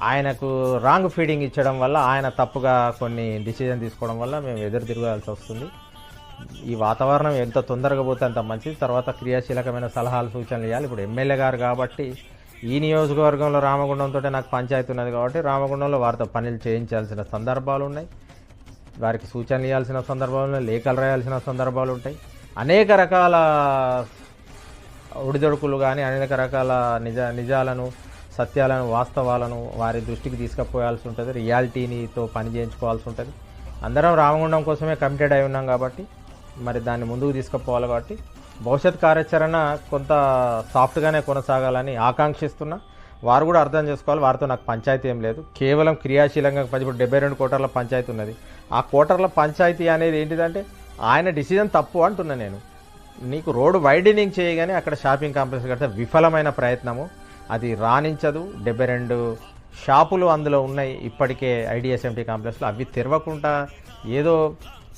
Speaker 1: ఆయనకు రాంగ్ ఫీడింగ్ ఇచ్చడం వల్ల, ఆయన తప్పుగా కొన్ని డిసిజన్ తీసుకోవడం వల్ల మేము ఎదురు తిరగాల్సి వస్తుంది. ఈ వాతావరణం ఎంత తొందరగా పోతే అంత మంచిది. తర్వాత క్రియాశీలకమైన సలహాలు సూచనలు ఇవ్వాలి. ఇప్పుడు ఎమ్మెల్యే గారు కాబట్టి ఈ నియోజకవర్గంలో రామగుండంతో నాకు పంచాయతీ ఉన్నది కాబట్టి రామగుండంలో వారితో పనులు చేయించాల్సిన సందర్భాలు ఉన్నాయి, వారికి సూచనలు ఇవ్వాల్సిన సందర్భాలు ఉన్నాయి, లేఖలు రాయాల్సిన సందర్భాలు ఉంటాయి. అనేక రకాల ఒడిదొడుకులు కానీ అనేక రకాల నిజాలను, సత్యాలను, వాస్తవాలను వారి దృష్టికి తీసుకుపోయాల్సి ఉంటుంది. రియాలిటీనితో పని చేయించుకోవాల్సి ఉంటుంది. అందరం రామగుండం కోసమే కమిటెడ్ అయి ఉన్నాం కాబట్టి మరి దాన్ని ముందుకు తీసుకుపోవాలి. కాబట్టి భవిష్యత్ కార్యాచరణ కొంత సాఫ్ట్గానే కొనసాగాలని ఆకాంక్షిస్తున్నా. వారు కూడా అర్థం చేసుకోవాలి, వారితో నాకు పంచాయతీ ఏం లేదు. కేవలం క్రియాశీలంగా ఇప్పుడు 72 కోటర్ల పంచాయతీ ఉన్నది. ఆ కోటర్ల పంచాయతీ అనేది ఏంటిదంటే ఆయన డిసిజన్ తప్పు అంటున్నా నేను. నీకు రోడ్డు వైడనింగ్ చేయగానే అక్కడ షాపింగ్ కాంప్లెక్స్ కడితే విఫలమైన ప్రయత్నము, అది రాణించదు. 72 షాపులు అందులో ఉన్నాయి ఇప్పటికే ఐడిఎస్ఎంటీ కాంప్లెక్స్లో. అవి తెరవకుండా ఏదో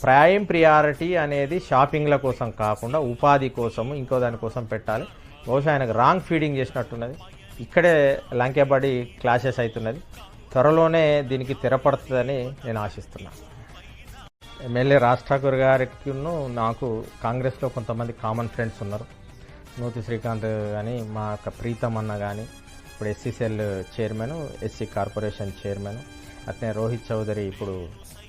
Speaker 1: ప్రైమ్ ప్రియారిటీ అనేది షాపింగ్ల కోసం కాకుండా ఉపాధి కోసము ఇంకో దానికోసం పెట్టాలి. బహుశా ఆయనకు రాంగ్ ఫీడింగ్ చేసినట్టున్నది. ఇక్కడే లంకేబడి క్లాషెస్ అవుతున్నది. త్వరలోనే దీనికి తెరపడుతుందని నేను ఆశిస్తున్నాను. ఎమ్మెల్యే రాజ్ ఠాకూర్ గారికి నాకు కాంగ్రెస్లో కొంతమంది కామన్ ఫ్రెండ్స్ ఉన్నారు. నూతి శ్రీకాంత్ కానీ, మా యొక్క ప్రీతం అన్న కానీ, ఇప్పుడు SCCL chairman, SC corporation chairman, అట్నే రోహిత్ చౌదరి ఇప్పుడు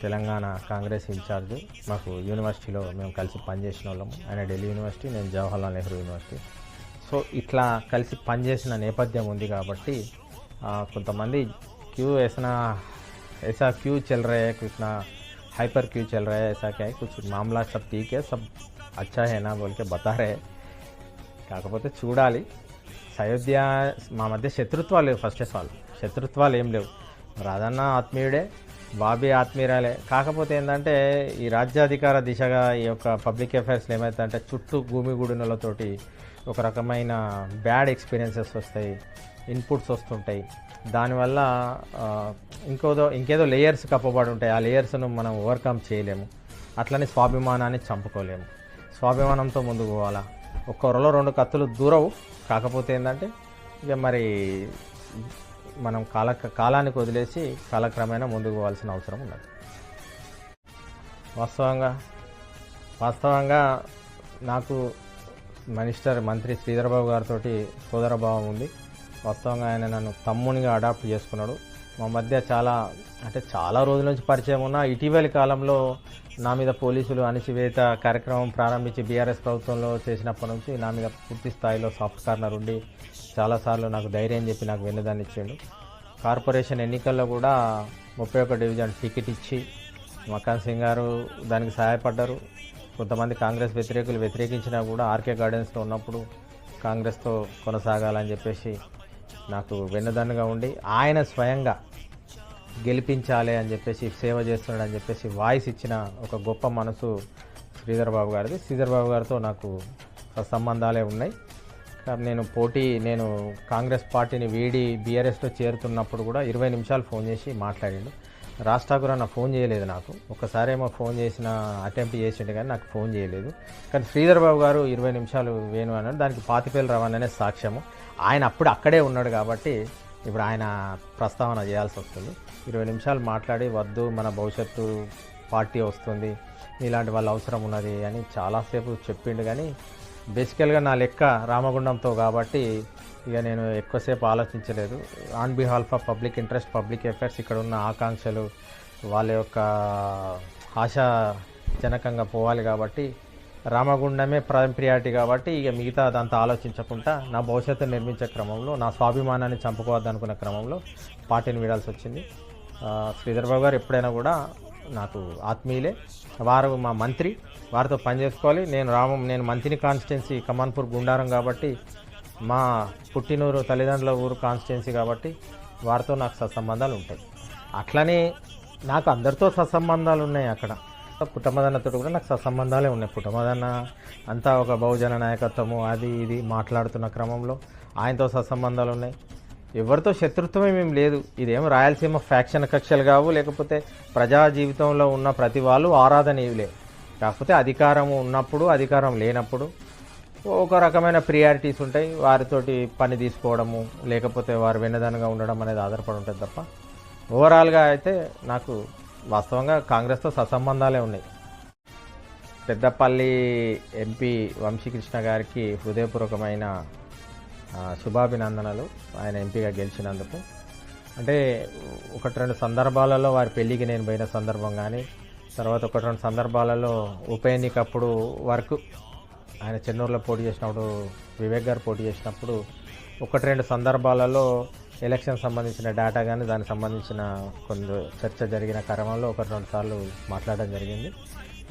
Speaker 1: తెలంగాణ కాంగ్రెస్ ఇన్ఛార్జ్. మాకు యూనివర్సిటీలో మేము కలిసి పనిచేసిన వాళ్ళము. ఆయన ఢిల్లీ యూనివర్సిటీ, నేను జవహర్లాల్ నెహ్రూ యూనివర్సిటీ. సో ఇట్లా కలిసి పనిచేసిన నేపథ్యం ఉంది కాబట్టి కొంతమంది क्यों ऐसा क्यों चल रहा है, कुछ ना हाइपर क्यों चल रहा है, ऐसा क्या है, कुछ मामला सब ठीक है, सब अच्छा है ना बोल के बता रहे. కాకపోతే చూడాలి. అయోధ్య మా మధ్య శత్రుత్వాలు లేవు. ఫస్ట్ ఆఫ్ ఆల్ శత్రుత్వాలు ఏం లేవు. రాజన్న ఆత్మీయుడే, బాబీ ఆత్మీయురాలే. కాకపోతే ఏంటంటే ఈ రాజ్యాధికార దిశగా ఈ యొక్క పబ్లిక్ అఫైర్స్లో ఏమవుతుందంటే చుట్టూ భూమిగూడినలతోటి ఒక రకమైన బ్యాడ్ ఎక్స్పీరియన్సెస్ వస్తాయి, ఇన్పుట్స్ వస్తుంటాయి. దానివల్ల ఇంకేదో లేయర్స్ కప్పబడి ఉంటాయి. ఆ లేయర్స్ను మనం ఓవర్కమ్ చేయలేము. అట్లనే స్వాభిమానాన్ని చంపుకోలేము. స్వాభిమానంతో ముందుకు పోవాలా. ఒక్క వరలో రెండు కత్తులు దూరవు. కాకపోతే ఏంటంటే ఇక మరి మనం కాలానికి వదిలేసి కాలక్రమేణా ముందుకు పోవాల్సిన అవసరం ఉన్నది. వాస్తవంగా నాకు మంత్రి శ్రీధర్బాబు గారితో సోదరభావం ఉంది. వాస్తవంగా ఆయన నన్ను తమ్మునిగా అడాప్ట్ చేసుకున్నాడు. మా మధ్య చాలా రోజుల నుంచి పరిచయం ఉన్న ఇటీవలి కాలంలో నా మీద పోలీసులు అణచివేత కార్యక్రమం ప్రారంభించి బీఆర్ఎస్ ప్రభుత్వంలో చేసినప్పటి నుంచి నా మీద పూర్తి స్థాయిలో సాఫ్ట్ కార్నర్ ఉండి చాలాసార్లు నాకు ధైర్యం చెప్పి నాకు వెన్నుదాన్ని ఇచ్చాడు. కార్పొరేషన్ ఎన్నికల్లో కూడా 31 డివిజన్ టికెట్ ఇచ్చి మకాన్ సింగ్ గారు దానికి సహాయపడ్డారు. కొంతమంది కాంగ్రెస్ వ్యతిరేకులు వ్యతిరేకించినా కూడా ఆర్కే గార్డెన్స్లో ఉన్నప్పుడు కాంగ్రెస్తో కొనసాగాలని చెప్పేసి నాకు వెన్నుదన్నుగా ఉండి ఆయన స్వయంగా గెలిపించాలి అని చెప్పేసి సేవ చేస్తున్నాడని చెప్పేసి వాయిస్ ఇచ్చిన ఒక గొప్ప మనసు శ్రీధర్బాబు గారిది. శ్రీధర్బాబు గారితో నాకు సంబంధాలే ఉన్నాయి. నేను కాంగ్రెస్ పార్టీని వీడి బీఆర్ఎస్లో చేరుతున్నప్పుడు కూడా 20 నిమిషాలు ఫోన్ చేసి మాట్లాడిండు. రాజ్ ఠాకూర్ అన్న ఫోన్ చేయలేదు నాకు. ఒక్కసారేమో ఫోన్ చేసిన అటెంప్ట్ చేసిండు కానీ నాకు ఫోన్ చేయలేదు. కానీ శ్రీధర్బాబు గారు 20 నిమిషాలు వేణు అన్నాడు. దానికి పాతిపేలు రవాణానే సాక్ష్యము. ఆయన అప్పుడు అక్కడే ఉన్నాడు కాబట్టి ఇప్పుడు ఆయన ప్రస్తావన చేయాల్సి వస్తుంది. 20 నిమిషాలు మాట్లాడి వద్దు, మన భవిష్యత్తు పార్టీ వస్తుంది, ఇలాంటి వాళ్ళ అవసరం ఉన్నది అని చాలాసేపు చెప్పిండు. కానీ బేసికల్గా నా లెక్క రామగుండంతో కాబట్టి ఇక నేను ఎక్కువసేపు ఆలోచించలేదు. On behalf of public interest, public affairs, ఇక్కడ ఉన్న ఆకాంక్షలు వాళ్ళ యొక్క ఆశాజనకంగా పోవాలి కాబట్టి రామగుండమే ప్రియారిటీ కాబట్టి ఇక మిగతా అదంతా ఆలోచించకుండా నా భవిష్యత్తును నిర్మించే క్రమంలో, నా స్వాభిమానాన్ని చంపుకోవద్దనుకునే క్రమంలో పార్టీని వీడాల్సి వచ్చింది. శ్రీధర్బాబు గారు ఎప్పుడైనా కూడా నాకు ఆత్మీయులే, వారు మా మంత్రి, వారితో పనిచేసుకోవాలి. నేను మంత్రి కాన్స్టిట్యున్సీ కమాన్పూర్ గుండారం కాబట్టి, మా పుట్టినూరు తల్లిదండ్రుల ఊరు కాన్స్టిట్యున్సీ కాబట్టి వారితో నాకు సత్సంబంధాలు ఉంటాయి. అట్లనే నాకు అందరితో సత్సంబంధాలు ఉన్నాయి. అక్కడ పుట్టమదన్నతో కూడా నాకు సత్సంబంధాలే ఉన్నాయి. పుట్టమదన్న అంతా ఒక బహుజన నాయకత్వము అది ఇది మాట్లాడుతున్న క్రమంలో ఆయనతో సత్సంబంధాలు ఉన్నాయి. ఎవరితో శత్రుత్వమే మేము లేదు. ఇదేమో రాయలసీమ ఫ్యాక్షన్ కక్షలు కావు, లేకపోతే ప్రజా జీవితంలో ఉన్న ప్రతి వాళ్ళు ఆరాధనీయులే. కాకపోతే అధికారం ఉన్నప్పుడు, అధికారం లేనప్పుడు ఒక రకమైన ప్రియారిటీస్ ఉంటాయి. వారితోటి పని తీసుకోవడము, లేకపోతే వారు వెన్నదనగా ఉండడం అనేది ఆధారపడి ఉంటుంది తప్ప ఓవరాల్గా అయితే నాకు వాస్తవంగా కాంగ్రెస్తో సత్సంబంధాలే ఉన్నాయి. పెద్దపల్లి ఎంపీ వంశీకృష్ణ గారికి హృదయపూర్వకమైన శుభాభినందనలు ఆయన ఎంపీగా గెలిచినందుకు. అంటే ఒకటి రెండు సందర్భాలలో వారి పెళ్ళికి నేను పోయిన సందర్భం కానీ, తర్వాత ఒకటి రెండు సందర్భాలలో ఉప ఎన్నికప్పుడు వరకు ఆయన చెన్నూరులో పోటీ చేసినప్పుడు, వివేక్ గారు పోటీ చేసినప్పుడు ఒకటి రెండు సందర్భాలలో ఎలక్షన్ సంబంధించిన డేటా కానీ దానికి సంబంధించిన కొన్ని చర్చ జరిగిన క్రమంలో ఒకటి రెండు సార్లు మాట్లాడడం జరిగింది.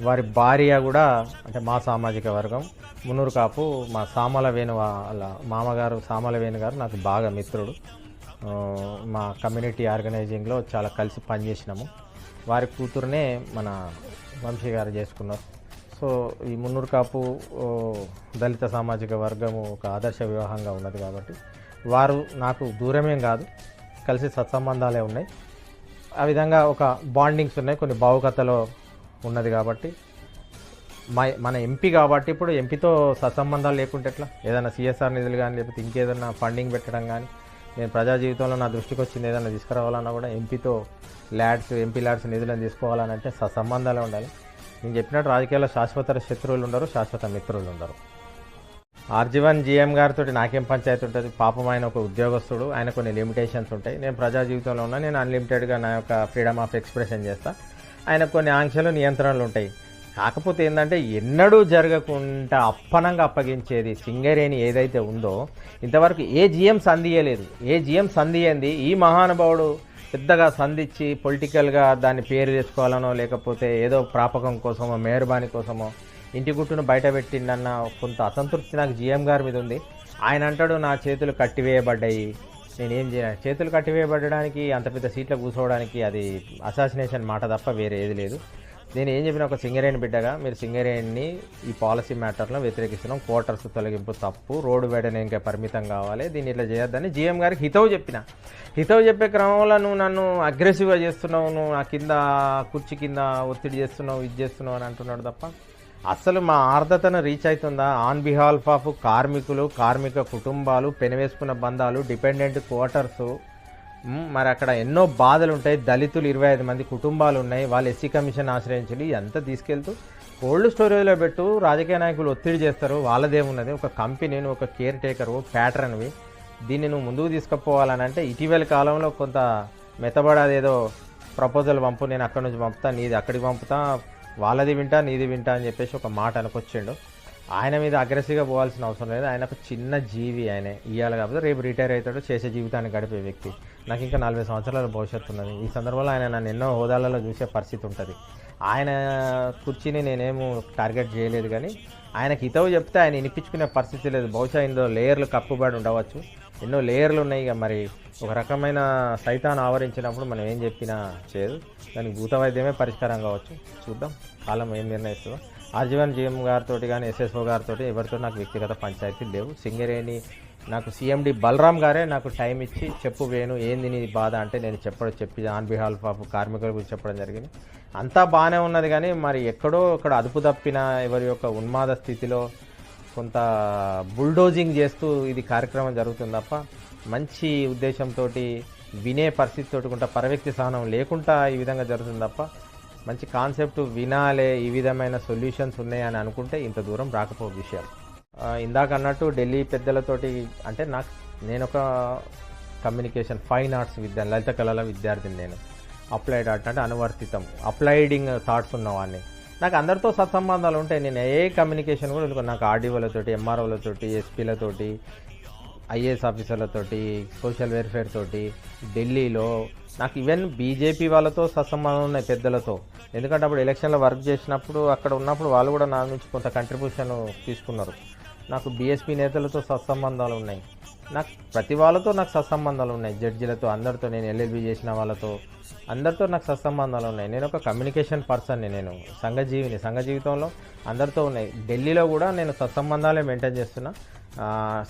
Speaker 1: వారి భార్య కూడా అంటే మా సామాజిక వర్గం మున్నూరు కాపు, మా సామల వేణు వాళ్ళ మామగారు సామల వేణు గారు నాకు బాగా మిత్రుడు. మా కమ్యూనిటీ ఆర్గనైజింగ్లో చాలా కలిసి పనిచేసినాము. వారి కూతురునే మన వంశీ గారు చేసుకున్నారు. సో ఈ మున్నూరు కాపు దళిత సామాజిక వర్గము ఒక ఆదర్శ వివాహంగా ఉన్నది కాబట్టి వారు నాకు దూరమేం కాదు, కలిసి సత్సంబంధాలే ఉన్నాయి. ఆ విధంగా ఒక బాండింగ్స్ ఉన్నాయి, కొన్ని భావుకతలో ఉన్నది కాబట్టి మన ఎంపీ కాబట్టి ఇప్పుడు ఎంపీతో సత్సంబంధాలు లేకుంటే ఎట్లా? ఏదైనా సిఎస్ఆర్ నిధులు కానీ లేకపోతే ఇంకేదైనా ఫండింగ్ పెట్టడం కానీ, నేను ప్రజా జీవితంలో నా దృష్టికి వచ్చింది ఏదైనా తీసుకురావాలన్నా కూడా ఎంపీ ల్యాడ్స్ నిధులను తీసుకోవాలని అంటే సత్సంబంధాలే ఉండాలి. నేను చెప్పినట్టు రాజకీయాల్లో శాశ్వత శత్రువులు ఉండరు, శాశ్వత మిత్రులు ఉండరు. ఆర్జీవన్ జీఎం గారితో నాకేం పంచాయతీ ఉంటుంది? పాపం ఆయన ఒక ఉద్యోగస్తుడు, ఆయన కొన్ని లిమిటేషన్స్ ఉంటాయి. నేను ప్రజా జీవితంలో ఉన్నా, నేను అన్లిమిటెడ్గా నా యొక్క ఫ్రీడమ్ ఆఫ్ ఎక్స్ప్రెషన్ చేస్తా. ఆయన కొన్ని ఆంక్షలు నియంత్రణలు ఉంటాయి. కాకపోతే ఏంటంటే ఎన్నడూ జరగకుండా అప్పనంగా అప్పగించేది సింగరేణి ఏదైతే ఉందో ఇంతవరకు ఏ జీఎం సంధియలేదు. ఏ జీఎం సంధియంది ఈ మహానుభావుడు పెద్దగా సంధించి పొలిటికల్గా దాన్ని పేరు తెచ్చుకోవాలనో లేకపోతే ఏదో ప్రాపకం కోసమో మేరుబాని కోసమో ఇంటి గుట్టును బయట పెట్టిండన్న కొంత అసంతృప్తి నాకు జీఎం గారి మీద ఉంది. ఆయన అంటాడు నా చేతులు కట్టివేయబడ్డాయి, నేనేం చేయాలి? చేతులు కట్టివేయబడడానికి అంత పెద్ద సీట్లో కూర్చోవడానికి అది అసాసినేషన్ మాట తప్ప వేరే ఏది లేదు. నేను ఏం చెప్పిన ఒక సింగరేణి బిడ్డగా మీరు సింగరేణిని ఈ పాలసీ మ్యాటర్లో వ్యతిరేకిస్తున్నాం, క్వార్టర్స్ తొలగింపు తప్పు, రోడ్డు వేడని ఇంకా పరిమితం కావాలి, దీన్ని ఇట్లా చేయొద్దని జీఎం గారికి హితవు చెప్పిన. హితవు చెప్పే క్రమంలో నువ్వు నన్ను అగ్రెసివ్గా చేస్తున్నావు, నువ్వు నా కింద కుర్చీ కింద ఒత్తిడి చేస్తున్నావు, ఇది చేస్తున్నావు అని అంటున్నాడు తప్ప అసలు మా ఆర్ద్రతను రీచ్ అవుతుందా? ఆన్ బిహాల్ఫ్ ఆఫ్ కార్మికులు, కార్మిక కుటుంబాలు, పెనవేసుకున్న బంధాలు, డిపెండెంట్ క్వార్టర్సు, మరి అక్కడ ఎన్నో బాధలు ఉంటాయి. దళితులు 25 మంది కుటుంబాలు ఉన్నాయి, వాళ్ళు ఎస్సీ కమిషన్ ఆశ్రయించాలి. ఇదంతా తీసుకెళ్తూ కోల్డ్ స్టోరేజ్లో పెట్టు, రాజకీయ నాయకులు ఒత్తిడి చేస్తారు, వాళ్ళదేమున్నది? ఒక కంపెనీ, నువ్వు ఒక కేర్ టేకరు, ప్యాటర్న్వి, దీన్ని నువ్వు ముందుకు తీసుకుపోవాలని అంటే ఇటీవల కాలంలో కొంత మెత్తబడేదో ప్రపోజల్ పంపు, నేను అక్కడి నుంచి పంపుతా, నీది అక్కడికి పంపుతా, వాళ్ళది వింటా నీది వింటా అని చెప్పేసి ఒక మాట అనుకొచ్చిండు. ఆయన మీద అగ్రెసివ్గా పోవాల్సిన అవసరం లేదు. ఆయన ఒక చిన్న జీవి, ఆయనే ఇవ్వాలి కాకపోతే రేపు రిటైర్ అవుతాడు, చేసే జీవితాన్ని గడిపే వ్యక్తి. నాకు ఇంకా 40 సంవత్సరాల భవిష్యత్తు ఉన్నది. ఈ సందర్భంలో ఆయన నన్ను ఎన్నో హోదాలలో చూసే పరిస్థితి ఉంటుంది. ఆయన కుర్చీని నేనేమో టార్గెట్ చేయలేదు, కానీ ఆయనకి హితవు చెప్తే ఆయన వినిపించుకునే పరిస్థితి లేదు. బహుశా ఇందులో లేయర్లు కప్పుబడి ఉండవచ్చు, ఎన్నో లేయర్లు ఉన్నాయి. ఇక మరి ఒక రకమైన సైతాన్ని ఆవరించినప్పుడు మనం ఏం చెప్పినా చేయదు, దానికి భూత వైద్యమే పరిష్కారం కావచ్చు. చూద్దాం కాలం ఏం నిర్ణయిస్తుందో. ఆర్జీవన్ జీఎం గారితో కానీ ఎస్ఎస్ఓ గారితో ఎవరితో నాకు వ్యక్తిగత పంచాయతీలు లేవు. సింగరేణి నాకు సిఎండి బలరాం గారే నాకు టైం ఇచ్చి చెప్పు వేణు ఏంది నీ బాధ అంటే నేను చెప్పి ఆన్ బిహాల్ఫ్ ఆఫ్ కార్మికుల గురించి చెప్పడం జరిగింది. అంతా బాగానే ఉన్నది, కానీ మరి ఎక్కడో అక్కడ అదుపు తప్పిన ఎవరి యొక్క ఉన్మాద స్థితిలో కొంత బుల్డోజింగ్ చేస్తూ ఇది కార్యక్రమం జరుగుతుంది తప్ప మంచి ఉద్దేశంతో వినే పరిస్థితితో కొంత పరవ్యక్తి సహనం లేకుండా ఈ విధంగా జరుగుతుంది తప్ప మంచి కాన్సెప్ట్ వినాలే, ఈ విధమైన సొల్యూషన్స్ ఉన్నాయని అనుకుంటే ఇంత దూరం రాకపో విషయం. ఇందాక అన్నట్టు ఢిల్లీ పెద్దలతోటి అంటే నేను ఒక కమ్యూనికేషన్ ఫైన్ ఆర్ట్స్ లలిత కళల విద్యార్థిని. నేను అప్లైడ్ ఆర్ట్ అంటే అనువర్తితం, అప్లైడింగ్ థాట్స్ ఉన్నవాడిని. నాకు అందరితో సత్సంబంధాలు ఉంటాయి. నేను ఏ కమ్యూనికేషన్ కూడా నాకు ఆర్డీఓలతోటి, ఎంఆర్ఓలతోటి, ఎస్పీలతోటి, ఐఏఎస్ ఆఫీసర్లతోటి, సోషల్ వెల్ఫేర్ తోటి, ఢిల్లీలో నాకు ఈవెన్ బీజేపీ వాళ్ళతో సత్సంబంధాలు ఉన్నాయి పెద్దలతో. ఎందుకంటే అప్పుడు ఎలక్షన్లో వర్క్ చేసినప్పుడు అక్కడ ఉన్నప్పుడు వాళ్ళు కూడా నా నుంచి కొంత కంట్రిబ్యూషన్ తీసుకున్నారు. నాకు బీఎస్పీ నేతలతో సత్సంబంధాలు ఉన్నాయి. నాకు ప్రతి వాళ్ళతో నాకు సత్సంబంధాలు ఉన్నాయి. జడ్జిలతో, అందరితో, నేను ఎల్ఎల్బీ చేసిన వాళ్ళతో అందరితో నాకు సత్సంబంధాలు ఉన్నాయి. నేను ఒక కమ్యూనికేషన్ పర్సన్ని, నేను సంఘజీవిని. సంఘ జీవితంలో అందరితో ఉన్నాయి. ఢిల్లీలో కూడా నేను సత్సంబంధాలే మెయింటైన్ చేస్తున్నా.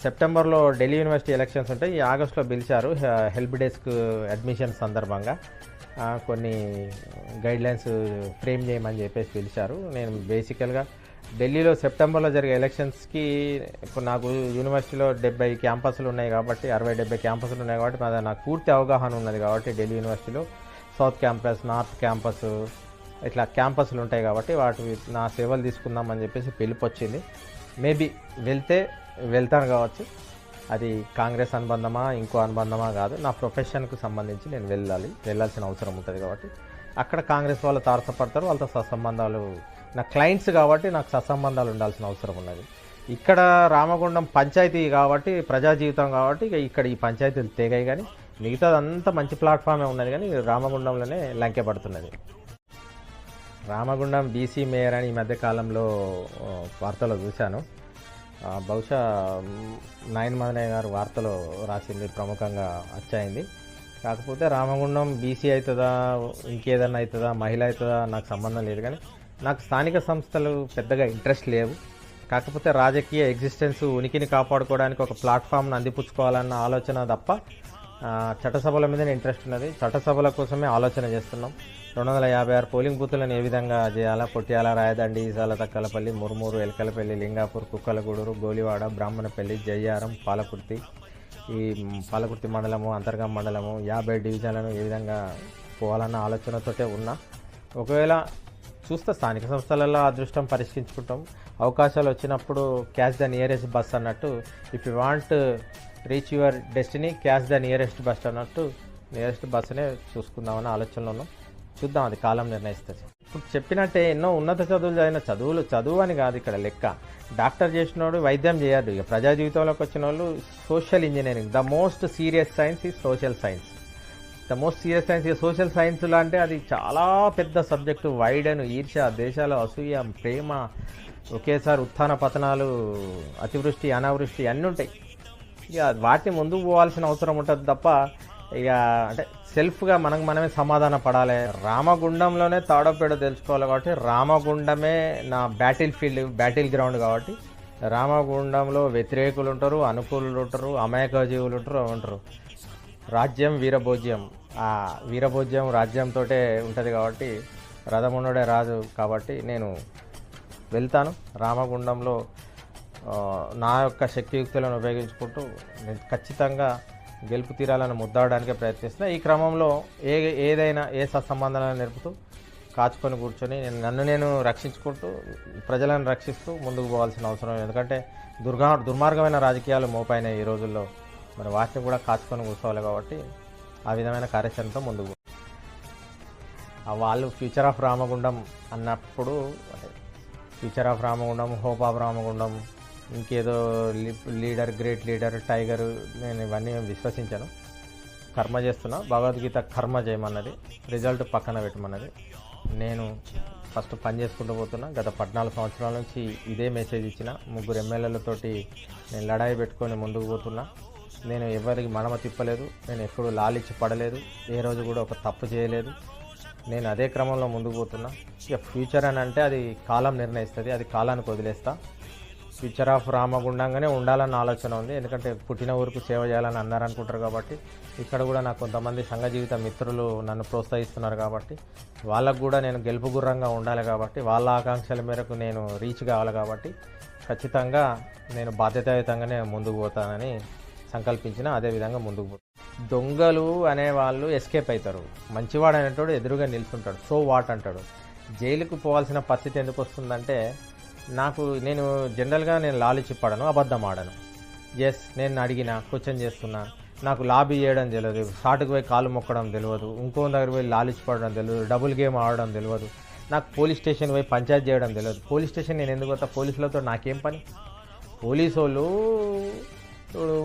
Speaker 1: సెప్టెంబర్లో ఢిల్లీ యూనివర్సిటీ ఎలక్షన్స్ ఉంటాయి. ఈ ఆగస్టులో పిలిచారు హెల్ప్ డెస్క్ అడ్మిషన్ సందర్భంగా కొన్ని గైడ్లైన్స్ ఫ్రేమ్ చేయమని చెప్పేసి పిలిచారు. నేను బేసికల్గా ఢిల్లీలో సెప్టెంబర్లో జరిగే ఎలక్షన్స్కి ఇప్పుడు నాకు యూనివర్సిటీలో 70 క్యాంపస్లు ఉన్నాయి కాబట్టి, 60-70 క్యాంపస్లు ఉన్నాయి కాబట్టి నాకు పూర్తి అవగాహన ఉన్నది కాబట్టి ఢిల్లీ యూనివర్సిటీలో సౌత్ క్యాంపస్, నార్త్ క్యాంపస్, ఇట్లా క్యాంపస్లు ఉంటాయి కాబట్టి వాటి నా సేవలు తీసుకుందామని చెప్పేసి పిలుపు వచ్చింది. మేబీ వెళ్తాను కావచ్చు. అది కాంగ్రెస్ అనుబంధమా ఇంకో అనుబంధమా కాదు, నా ప్రొఫెషన్కు సంబంధించి నేను వెళ్ళాల్సిన అవసరం ఉంటుంది కాబట్టి అక్కడ కాంగ్రెస్ వాళ్ళు తారసపడతారు. వాళ్ళతో సత్సంబంధాలు, నా క్లయింట్స్ కాబట్టి నాకు సత్సంబంధాలు ఉండాల్సిన అవసరం ఉన్నది. ఇక్కడ రామగుండం పంచాయతీ కాబట్టి, ప్రజా జీవితం కాబట్టి ఇక్కడ ఈ పంచాయతీలు తెగాయి. కానీ మిగతాదంతా మంచి ప్లాట్ఫామే ఉన్నది, కానీ రామగుండంలోనే లంకెపడుతున్నది. రామగుండం బీసీ మేయర్ అని ఈ మధ్యకాలంలో వార్తలో చూశాను. బహుశా నాయన్ మదనయ్య గారు వార్తలో రాసింది, ప్రముఖంగా అచ్చయింది. కాకపోతే రామగుండం బీసీ అవుతుందా, ఇంకేదన్నా అవుతుందా, మహిళ అవుతుందా నాకు సంబంధం లేదు. కానీ నాకు స్థానిక సంస్థలు పెద్దగా ఇంట్రెస్ట్ లేవు. కాకపోతే రాజకీయ ఎగ్జిస్టెన్స్, ఉనికిని కాపాడుకోవడానికి ఒక ప్లాట్ఫామ్ను అందిపుచ్చుకోవాలన్న ఆలోచన తప్ప చట్టసభల మీదనే ఇంట్రెస్ట్ ఉన్నది. చట్టసభల కోసమే ఆలోచన చేస్తున్నాం. 256 పోలింగ్ బూతులను ఏ విధంగా చేయాలా, పొట్యాల, రాయదండి, ఈసాల, తక్కలపల్లి, మురుమూరు, ఎలకలపల్లి, లింగాపూర్, కుక్కలగూడూరు, గోలివాడ, బ్రాహ్మణపల్లి, జయ్యారం, పాలకుర్తి, ఈ పాలకుర్తి మండలము, అంతర్గం మండలము, 50 డివిజన్లను ఏ విధంగా పోవాలన్న ఆలోచనతోటే ఉన్నా. ఒకవేళ చూస్తే స్థానిక సంస్థలలో అదృష్టం పరీక్షించుకుంటాం. అవకాశాలు వచ్చినప్పుడు క్యాచ్ ద నియరెస్ట్ బస్ అన్నట్టు, if you want reach your destiny catch the nearest bus అన్నట్టు నియరెస్ట్ బస్సునే చూసుకుందామని ఆలోచనలో ఉన్నాం. చూద్దాం, అది కాలం నిర్ణయిస్తుంది. ఇప్పుడు చెప్పినట్టే ఎన్నో ఉన్నత చదువులు చదివిన చదువు అని కాదు ఇక్కడ లెక్క. డాక్టర్ చేసినోడు వైద్యం చేయడు. ఇక ప్రజా జీవితంలోకి వచ్చిన వాళ్ళు social engineering, the most serious science ఈ social science. The most serious science. ఇక సోషల్ సైన్స్లో అంటే అది చాలా పెద్ద సబ్జెక్టు. వైడ్ అని ఈర్ష్య, దేశాల అసూయ, ప్రేమ, ఒకేసారి ఉత్థాన పతనాలు, అతివృష్టి, అనావృష్టి అన్నీ ఉంటాయి. ఇక వాటిని ముందుకు పోవాల్సిన అవసరం ఉంటుంది తప్ప ఇక అంటే సెల్ఫ్గా మనమే సమాధాన పడాలి. రామగుండంలోనే తాడోపేడో తెలుసుకోవాలి కాబట్టి రామగుండమే నా బ్యాటిల్ గ్రౌండ్ కాబట్టి రామగుండంలో వ్యతిరేకులు ఉంటారు, అనుకూలులు ఉంటారు, అమాయక జీవులు ఉంటారు. రాజ్యం వీరభోజ్యం, ఆ వీరభోజ్యం రాజ్యంతో ఉంటుంది కాబట్టి రథమునుడే రాజు కాబట్టి నేను వెళ్తాను. రామగుండంలో నా యొక్క శక్తియుక్తులను ఉపయోగించుకుంటూ నేను ఖచ్చితంగా గెలుపు తీరాలను ముద్దాడడానికే ప్రయత్నిస్తున్నా. ఈ క్రమంలో ఏదైనా ఏ సత్సంబంధాలను నేర్పుతూ కాచుకొని కూర్చొని నన్ను నేను రక్షించుకుంటూ ప్రజలను రక్షిస్తూ ముందుకు పోవాల్సిన అవసరం. ఎందుకంటే దుర్మార్గమైన రాజకీయాలు మోపైనాయి ఈ రోజుల్లో. మరి వాటిని కూడా కాచుకొని కూర్చోవాలి కాబట్టి ఆ విధమైన కార్యాచరణతో ముందుకు. వాళ్ళు ఫ్యూచర్ ఆఫ్ రామగుండం అన్నప్పుడు future of Ramagundam, hope of Ramagundam, ఇంకేదో లీడర్, గ్రేట్ లీడర్, టైగర్, నేను ఇవన్నీ విశ్వసించాను. కర్మ చేస్తున్నా. భగవద్గీత కర్మ చేయమన్నది, రిజల్ట్ పక్కన పెట్టమన్నది. నేను ఫస్ట్ పని చేసుకుంటూ పోతున్నా. గత 14 సంవత్సరాల నుంచి ఇదే మెసేజ్ ఇచ్చిన. 3 ఎమ్మెల్యేలతోటి నేను లడాయి పెట్టుకొని ముందుకు పోతున్నా. నేను ఎవరికి మడమ తిప్పలేదు. నేను ఎప్పుడు లాలిచ్చి పడలేదు. ఏ రోజు కూడా ఒక తప్పు చేయలేదు. నేను అదే క్రమంలో ముందుకు పోతున్నా. ఇక ఫ్యూచర్ అని అంటే అది కాలం నిర్ణయిస్తుంది. అది కాలానికి వదిలేస్తా. ఫ్యూచర్ ఆఫ్ రామగుండంగానే ఉండాలన్న ఆలోచన ఉంది. ఎందుకంటే పుట్టిన ఊరికి సేవ చేయాలని అందరూ అనుకుంటారు కాబట్టి ఇక్కడ కూడా నాకు కొంతమంది సంఘ జీవిత మిత్రులు నన్ను ప్రోత్సహిస్తున్నారు కాబట్టి వాళ్ళకు కూడా నేను గెలుపు గుర్రంగా ఉండాలి కాబట్టి వాళ్ళ ఆకాంక్షల మేరకు నేను రీచ్ కావాలి కాబట్టి ఖచ్చితంగా నేను బాధ్యతాయుతంగానే ముందుకు పోతానని సంకల్పించిన. అదేవిధంగా ముందుకు పోతాను. దొంగలు అనేవాళ్ళు ఎస్కేప్ అవుతారు. మంచివాడు అనేటోడు ఎదురుగా నిల్చుంటాడు. సో వాట్ అంటాడు. జైలుకు పోవాల్సిన పరిస్థితి ఎందుకు వస్తుందంటే నేను జనరల్గా నేను లాలిచి పడను, అబద్ధం ఆడను. ఎస్, నేను అడిగిన క్వశ్చన్ చేస్తున్నా. నాకు లాబీ చేయడం తెలియదు, షాటుకు పోయి కాలు మొక్కడం తెలియదు, ఇంకో దగ్గర పోయి లాలిచి పడడం తెలియదు, డబుల్ గేమ్ ఆడడం తెలియదు, నాకు పోలీస్ స్టేషన్ పోయి పంచాయతీ చేయడం తెలియదు. పోలీస్ స్టేషన్ నేను ఎందుకు పోతా? పోలీసులతో నాకేం పని? పోలీసు వాళ్ళు ఇప్పుడు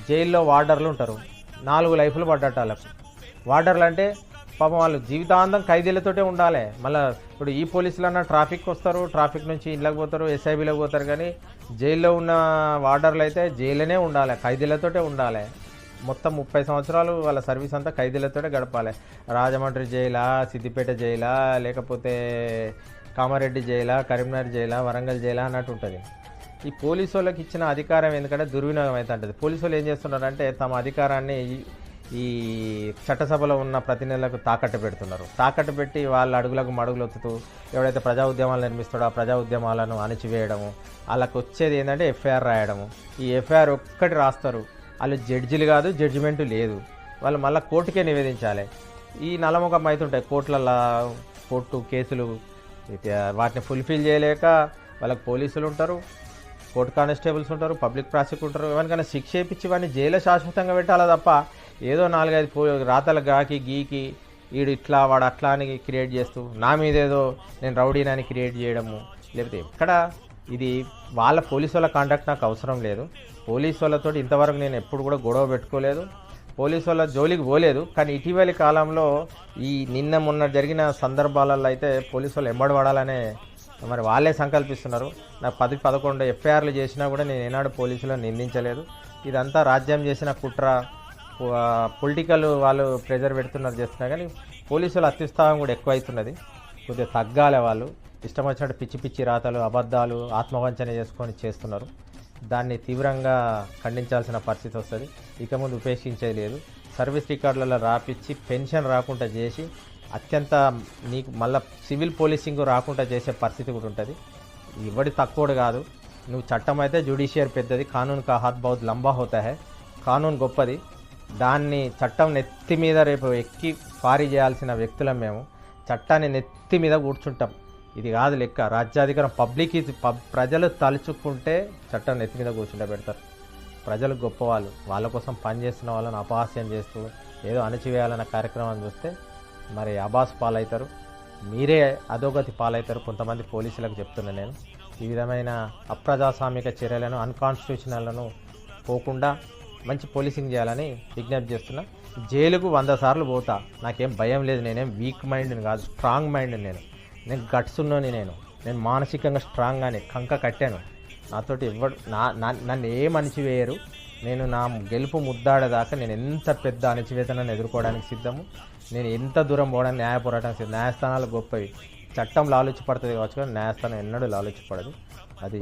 Speaker 1: జైల్లో వార్డర్లు ఉంటారు, 4 లైఫ్లు పడ్డట్టు వాళ్ళకు. వార్డర్లు అంటే పాపం వాళ్ళు జీవితాంతం ఖైదీలతోటే ఉండాలి. మళ్ళీ ఇప్పుడు ఈ పోలీసులు అన్న ట్రాఫిక్ వస్తారు, ట్రాఫిక్ నుంచి ఇళ్ళకి పోతారు, ఎస్ఐబీలోకి పోతారు. కానీ జైల్లో ఉన్న వార్డర్లు అయితే జైల్లోనే ఉండాలి, ఖైదీలతోటే ఉండాలి. మొత్తం 30 సంవత్సరాలు వాళ్ళ సర్వీస్ అంతా ఖైదీలతోటే గడపాలి. రాజమండ్రి జైలా, సిద్దిపేట జైలా, లేకపోతే కామారెడ్డి జైలా, కరీంనగర్ జైలా, వరంగల్ జైలా అన్నట్టు ఉంటుంది. ఈ పోలీసు వాళ్ళకి ఇచ్చిన అధికారం ఎందుకంటే దుర్వినియోగం అయితే ఉంటుంది. పోలీసు వాళ్ళు ఏం చేస్తున్నారంటే తమ అధికారాన్ని ఈ చట్టసభలో ఉన్న ప్రతినిధులకు తాకట్టు పెడుతున్నారు. తాకట్టు పెట్టి వాళ్ళ అడుగులకు మడుగులు ఒత్తుతూ ఎవడైతే ప్రజా ఉద్యమాలు నిర్మిస్తాడో ఆ ప్రజా ఉద్యమాలను అణిచివేయడము, వాళ్ళకు వచ్చేది ఏంటంటే ఎఫ్ఐఆర్ రాయడము. ఈ ఎఫ్ఐఆర్ ఒక్కటి రాస్తారు, వాళ్ళు జడ్జిలు కాదు, జడ్జిమెంటు లేదు, వాళ్ళు మళ్ళీ కోర్టుకే నివేదించాలి. ఈ నల్లముఖం అవుతుంటాయి కోర్టులలో, కోర్టు కేసులు వాటిని ఫుల్ఫిల్ చేయలేక వాళ్ళకి పోలీసులు ఉంటారు, కోర్టు కానిస్టేబుల్స్ ఉంటారు, పబ్లిక్ ప్రాసిక్యూటర్, ఎవరికైనా శిక్ష ఇప్పించి వాడిని జైల్లో శాశ్వతంగా పెట్టాలా తప్ప ఏదో 4-5 రాతల గాకి గీకి వీడు ఇట్లా వాడు అట్లా అని క్రియేట్ చేస్తూ నా మీద ఏదో నేను రౌడీనని క్రియేట్ చేయడము. లేకపోతే ఎక్కడ ఇది వాళ్ళ పోలీసు వాళ్ళ కాంటాక్ట్ నాకు అవసరం లేదు. పోలీసు వాళ్ళతో ఇంతవరకు నేను ఎప్పుడు కూడా గొడవ పెట్టుకోలేదు, పోలీసు వాళ్ళ జోలికి పోలేదు. కానీ ఇటీవలి కాలంలో ఈ నిన్న మొన్న జరిగిన సందర్భాలలో అయితే పోలీసు వాళ్ళు ఎంబడబడాలనే మరి వాళ్ళే సంకల్పిస్తున్నారు. నాకు 10-11 ఎఫ్ఐఆర్లు చేసినా కూడా నేను ఏనాడు పోలీసులను నిందించలేదు. ఇదంతా రాజ్యం చేసిన కుట్ర, పొలిటికల్ వాళ్ళు ప్రెజర్ పెడుతున్నారు చేస్తున్నారు. కానీ పోలీసులు అత్యుత్సాహం కూడా ఎక్కువ అవుతున్నది. కొద్దిగా తగ్గాలి. వాళ్ళు ఇష్టం వచ్చినట్టు పిచ్చి పిచ్చి రాతలు, అబద్ధాలు, ఆత్మవంచన చేసుకొని చేస్తున్నారు. దాన్ని తీవ్రంగా ఖండించాల్సిన పరిస్థితి వస్తుంది. ఇక ముందు ఉపేక్షించేది లేదు. సర్వీస్ రికార్డులలో రాపిచ్చి పెన్షన్ రాకుండా చేసి అత్యంత నీకు మళ్ళీ సివిల్ పోలీసింగ్ రాకుండా చేసే పరిస్థితి కూడా ఉంటుంది. ఇవ్వడి తక్కువడు కాదు. నువ్వు చట్టం అయితే జ్యుడిషియర్ పెద్దది, కానూన్ కా హాత్ బహుత్ లంబా హోతా హై, కానూన్ గొప్పది. దాన్ని చట్టం నెత్తి మీద రేపు ఎక్కి పారి చేయాల్సిన వ్యక్తులం మేము. చట్టాన్ని నెత్తి మీద కూర్చుంటాం. ఇది కాదు లెక్క. రాజ్యాధికారం పబ్లిక్ ఇది. ప్రజలు తలుచుకుంటే చట్టం నెత్తి మీద కూర్చుంటే పెడతారు. ప్రజలు గొప్పవాళ్ళు, వాళ్ళ కోసం పనిచేస్తున్న వాళ్ళని అపహాస్యం చేస్తూ ఏదో అణచివేయాలన్న కార్యక్రమాన్ని చూస్తే మరి అబాస్ పాలవుతారు, మీరే అధోగతి పాలవుతారు. కొంతమంది పోలీసులకు చెప్తున్నా నేను, ఈ విధమైన అప్రజాస్వామిక చర్యలను, అన్కాన్స్టిట్యూషనల్ను పోకుండా మంచి పోలీసింగ్ చేయాలని విజ్ఞప్తి చేస్తున్నా. జైలుకు 100 సార్లు పోతా, నాకేం భయం లేదు. నేనేం వీక్ మైండ్ని కాదు, స్ట్రాంగ్ మైండ్. నేను గట్స్ ఉన్నోని. నేను మానసికంగా స్ట్రాంగ్గానే కంక కట్టాను. నాతోటి ఎవరు నన్ను ఏం అణిచివేయరు. నేను నా గెలుపు ముద్దాడేదాకా నేను ఎంత పెద్ద అణచివేతనను ఎదుర్కోవడానికి సిద్ధము. నేను ఎంత దూరం పోవడానికి న్యాయ పోరాటానికి సిద్ధం. న్యాయస్థానాలు గొప్పవి. చట్టం లాలుచిపడుతుంది కావచ్చు, కానీ న్యాయస్థానం ఎన్నడూ లాలుచిపడదు. అది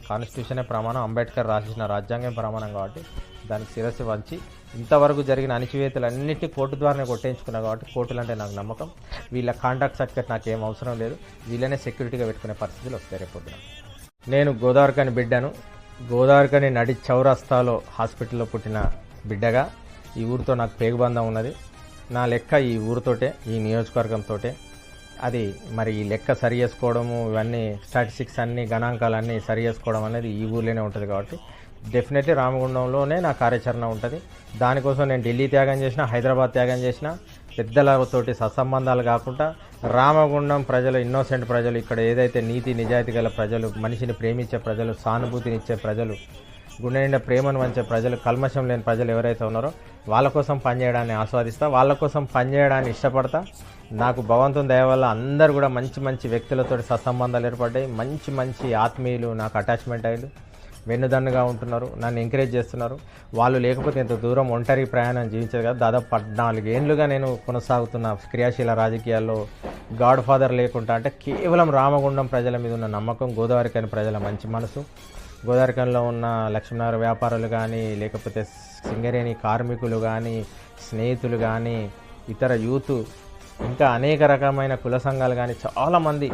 Speaker 1: కాన్స్టిట్యూషనే ప్రమాణం, అంబేద్కర్ రాసిన రాజ్యాంగం ప్రమాణం. కాబట్టి దానికి శిరస్సు వంచి ఇంతవరకు జరిగిన అణచివేతలన్నింటినీ కోర్టు ద్వారానే కొట్టేయించుకున్నాను. కాబట్టి కోర్టులు అంటే నాకు నమ్మకం. వీళ్ళ కాంటాక్ట్ సర్టిఫికేట్ నాకు ఏం అవసరం లేదు. వీళ్ళనే సెక్యూరిటీగా పెట్టుకునే పరిస్థితులు వస్తాయి రేపొద్దున. నేను గోదావరికని బిడ్డను. గోదావరికని నడి చౌరస్తాలో హాస్పిటల్లో పుట్టిన బిడ్డగా ఈ ఊరితో నాకు పేగుబంధం ఉన్నది. నా లెక్క ఈ ఊరితోటే, ఈ నియోజకవర్గంతో. అది మరి ఈ లెక్క సరి చేసుకోవడము, ఇవన్నీ స్టాటిస్టిక్స్ అన్నీ, గణాంకాలన్నీ సరి చేసుకోవడం అనేది ఈ ఊర్లోనే ఉంటుంది. కాబట్టి డెఫినెట్లీ రామగుండంలోనే నా కార్యాచరణ ఉంటుంది. దానికోసం నేను ఢిల్లీ త్యాగం చేసిన, హైదరాబాద్ త్యాగం చేసిన, పెద్దలతోటి సత్సంబంధాలు కాకుండా రామగుండం ప్రజలు, ఇన్నోసెంట్ ప్రజలు, ఇక్కడ ఏదైతే నీతి నిజాయితీ గల ప్రజలు, మనిషిని ప్రేమించే ప్రజలు, సానుభూతినిచ్చే ప్రజలు, గుండె నిండా ప్రేమను వంచే ప్రజలు, కల్మషం లేని ప్రజలు ఎవరైతే ఉన్నారో వాళ్ళ కోసం పనిచేయడాన్ని ఆస్వాదిస్తా, వాళ్ళ కోసం పనిచేయడాన్ని ఇష్టపడతా. నాకు భగవంతుని దయ వల్ల అందరూ కూడా మంచి మంచి వ్యక్తులతో సత్సంబంధాలు ఏర్పడ్డాయి. మంచి మంచి ఆత్మీయులు నాకు అటాచ్మెంట్ అయ్యారు, వెన్నుదన్నుగా ఉంటున్నారు, నన్ను ఎంకరేజ్ చేస్తున్నారు. వాళ్ళు లేకపోతే ఇంత దూరం ఒంటరి ప్రయాణం జీవించేది కదా. దాదాపు 14 ఏళ్ళుగా నేను కొనసాగుతున్న క్రియాశీల రాజకీయాల్లో గాడ్ ఫాదర్ లేకుండా అంటే కేవలం రామగుండం ప్రజల మీద ఉన్న నమ్మకం, గోదావరికని ప్రజల మంచి మనసు, గోదావరికనిలో ఉన్న లక్ష్మీనగర్ వ్యాపారులు కానీ, లేకపోతే సింగరేణి కార్మికులు కానీ, స్నేహితులు కానీ, ఇతర యూత్, ఇంకా అనేక రకమైన కుల సంఘాలు కానీ, చాలామంది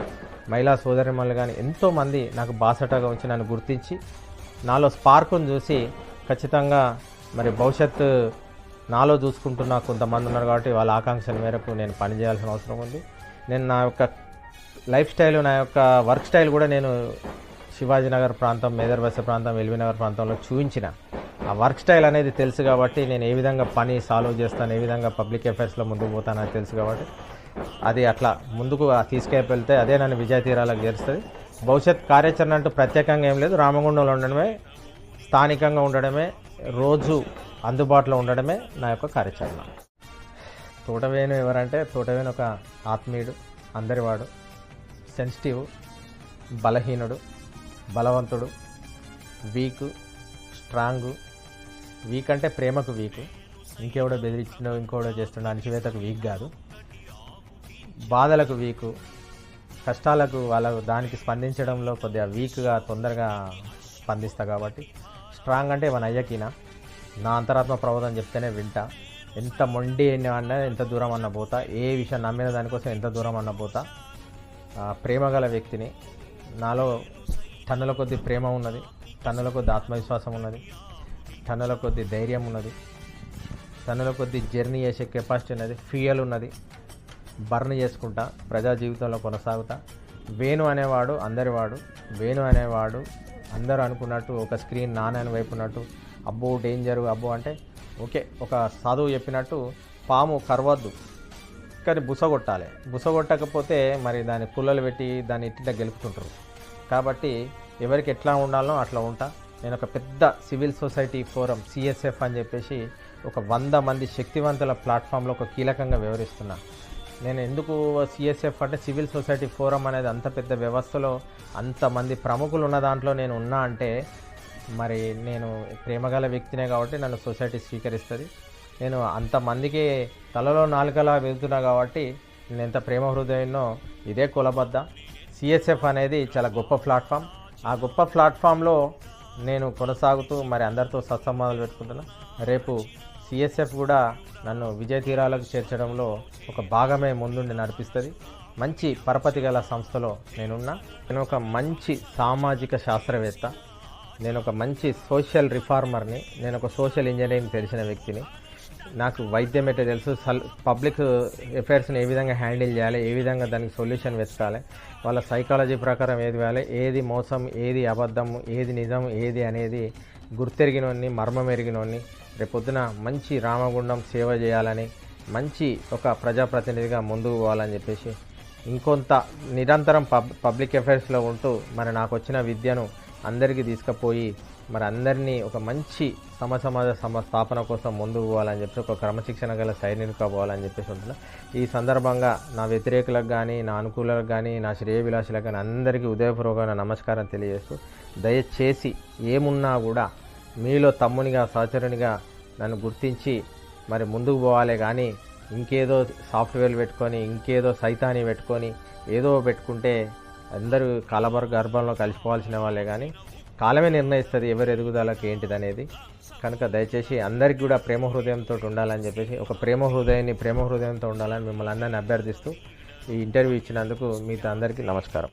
Speaker 1: మహిళా సోదరిమణులు కానీ ఎంతోమంది నాకు బాసటగా ఉంచి నన్ను గుర్తించి నాలో స్పార్కును చూసి ఖచ్చితంగా మరి భవిష్యత్తు నాలో చూసుకుంటున్న కొంతమంది ఉన్నారు. కాబట్టి వాళ్ళ ఆకాంక్షల మేరకు నేను పనిచేయాల్సిన అవసరం ఉంది. నేను నా యొక్క లైఫ్ స్టైల్, నా యొక్క వర్క్ స్టైల్ కూడా నేను శివాజీనగర్ ప్రాంతం, మేదర్బస్స ప్రాంతం, ఎల్బీనగర్ ప్రాంతంలో చూపించిన. ఆ వర్క్ స్టైల్ అనేది తెలుసు కాబట్టి నేను ఏ విధంగా పని సాల్వ్ చేస్తాను, ఏ విధంగా పబ్లిక్ అఫైర్స్లో ముందుకు పోతానని తెలుసు. కాబట్టి అది అట్లా ముందుకు తీసుకెళ్తే అదే నన్ను విజయ తీరాలకు చేరుస్తుంది. భవిష్యత్ కార్యాచరణ అంటూ ప్రత్యేకంగా ఏం లేదు. రామగుండంలో ఉండడమే, స్థానికంగా ఉండడమే, రోజు అందుబాటులో ఉండడమే నా యొక్క కార్యాచరణ. తోటవేణు ఎవరంటే తోటవేణు ఒక ఆత్మీయుడు, అందరివాడు, సెన్సిటివ్, బలహీనుడు, బలవంతుడు, వీక్, స్ట్రాంగు. వీక్ అంటే ప్రేమకు వీక్, ఇంకెవడో బెదిరించిండో ఇంకోడో చేస్తుండో అణచివేతకు వీక్ కాదు. బాధలకు వీకు, కష్టాలకు వాళ్ళకు దానికి స్పందించడంలో కొద్దిగా వీక్గా తొందరగా స్పందిస్తా. కాబట్టి స్ట్రాంగ్ అంటే మన అయ్యకినా నా అంతరాత్మ ప్రబోధం చెప్తేనే వింటా. ఎంత మొండి అన్నా ఎంత దూరం అన్న పోతా, ఏ విషయం నమ్మిన దానికోసం ఎంత దూరం అన్న పోతా. ప్రేమ గల వ్యక్తిని. నాలో టన్నుల కొద్ది ప్రేమ ఉన్నది, టన్నుల కొద్ది ఆత్మవిశ్వాసం ఉన్నది, టన్నుల కొద్ది ధైర్యం ఉన్నది, టన్నుల కొద్ది జర్నీ చేసే కెపాసిటీ ఉన్నది, ఫ్యూయల్ ఉన్నది. బర్న్ చేసుకుంటా, ప్రజా జీవితంలో కొనసాగుతా. వేణు అనేవాడు అందరివాడు. వేణు అనేవాడు అందరూ అనుకున్నట్టు ఒక స్క్రీన్ నాణ్యాన్ని వైపు ఉన్నట్టు అబ్బో డేంజరు అబ్బో అంటే ఓకే, ఒక సాధువు చెప్పినట్టు పాము కరవద్దు కానీ బుసగొట్టాలి. బుసగొట్టకపోతే మరి దాన్ని పుల్లలు పెట్టి దాన్ని ఇట్లా గెలుపుతుంటారు. కాబట్టి ఎవరికి ఎట్లా ఉండాలో అట్లా ఉంటా. నేను ఒక పెద్ద సివిల్ సొసైటీ ఫోరం సిఎస్ఎఫ్ అని చెప్పేసి ఒక 100 మంది శక్తివంతుల ప్లాట్ఫామ్లో ఒక కీలకంగా వ్యవహరిస్తున్నా. నేను ఎందుకు సిఎస్ఎఫ్ అంటే సివిల్ సొసైటీ ఫోరం అనేది అంత పెద్ద వ్యవస్థలో అంతమంది ప్రముఖులు ఉన్న దాంట్లో నేను ఉన్నా అంటే మరి నేను ప్రేమగల వ్యక్తినే కాబట్టి నన్ను సొసైటీ స్వీకరిస్తుంది. నేను అంతమందికి తలలో నాలుకలా వెళ్తున్నా కాబట్టి నేను ఎంత ప్రేమ హృదయంలో ఇదే కులబద్ద. సిఎస్ఎఫ్ అనేది చాలా గొప్ప ప్లాట్ఫామ్. ఆ గొప్ప ప్లాట్ఫామ్లో నేను కొనసాగుతూ మరి అందరితో సత్సంబంధాలు పెట్టుకుంటున్నా. రేపు సిఎస్ఎఫ్ కూడా నన్ను విజయ తీరాలకు చేర్చడంలో ఒక భాగమే ముందుండి నడిపిస్తుంది. మంచి పరపతి గల సంస్థలో నేనున్నా. నేను ఒక మంచి సామాజిక శాస్త్రవేత్త, నేను ఒక మంచి సోషల్ రిఫార్మర్ని, నేను ఒక సోషల్ ఇంజనీరింగ్ తెలిసిన వ్యక్తిని. నాకు వైద్యం అయితే తెలుసు, పబ్లిక్ అఫైర్స్ని ఏ విధంగా హ్యాండిల్ చేయాలి, ఏ విధంగా దానికి సొల్యూషన్ వెతకాలి, వాళ్ళ సైకాలజీ ప్రకారం ఏది వేయాలి, ఏది మోసం, ఏది అబద్ధం, ఏది నిజం, ఏది అనేది గుర్తెరిగినోడిని, మర్మం ఎరిగినోడిని. రేపొద్దున మంచి రామగుండం సేవ చేయాలని, మంచి ఒక ప్రజాప్రతినిధిగా ముందుకు పోవాలని చెప్పేసి ఇంకొంత నిరంతరం పబ్లిక్ అఫైర్స్లో ఉంటూ మరి నాకు వచ్చిన విద్యను అందరికీ తీసుకుపోయి మరి అందరినీ ఒక మంచి సమాజ స్థాపన కోసం ముందుకు పోవాలని చెప్పి ఒక క్రమశిక్షణ గల సైనికుగా పోవాలని చెప్పేసి ఉంటున్నా. ఈ సందర్భంగా నా వ్యతిరేకులకు కానీ, నా అనుకూలకు కానీ, నా శ్రేయభిలాషులకు కానీ అందరికీ ఉదయపూర్వకమైన నమస్కారం తెలియజేస్తూ, దయచేసి ఏమున్నా కూడా మీలో తమ్మునిగా సహచరునిగా నన్ను గుర్తించి మరి ముందుకు పోవాలి. కానీ ఇంకేదో సాఫ్ట్వేర్లు పెట్టుకొని, ఇంకేదో సైతాన్ని పెట్టుకొని ఏదో పెట్టుకుంటే అందరూ గర్భంలో కలిసిపోవాల్సిన వాళ్ళే. కానీ కాలమే నిర్ణయిస్తుంది ఎవరి ఎదుగుదలకి ఏంటిదనేది. కనుక దయచేసి అందరికీ కూడా ప్రేమ హృదయంతో ఉండాలని చెప్పేసి, ఒక ప్రేమ హృదయంతో ఉండాలని మిమ్మల్ని అందరినీ అభ్యర్థిస్తూ ఈ ఇంటర్వ్యూ ఇచ్చినందుకు మీతో అందరికీ నమస్కారం.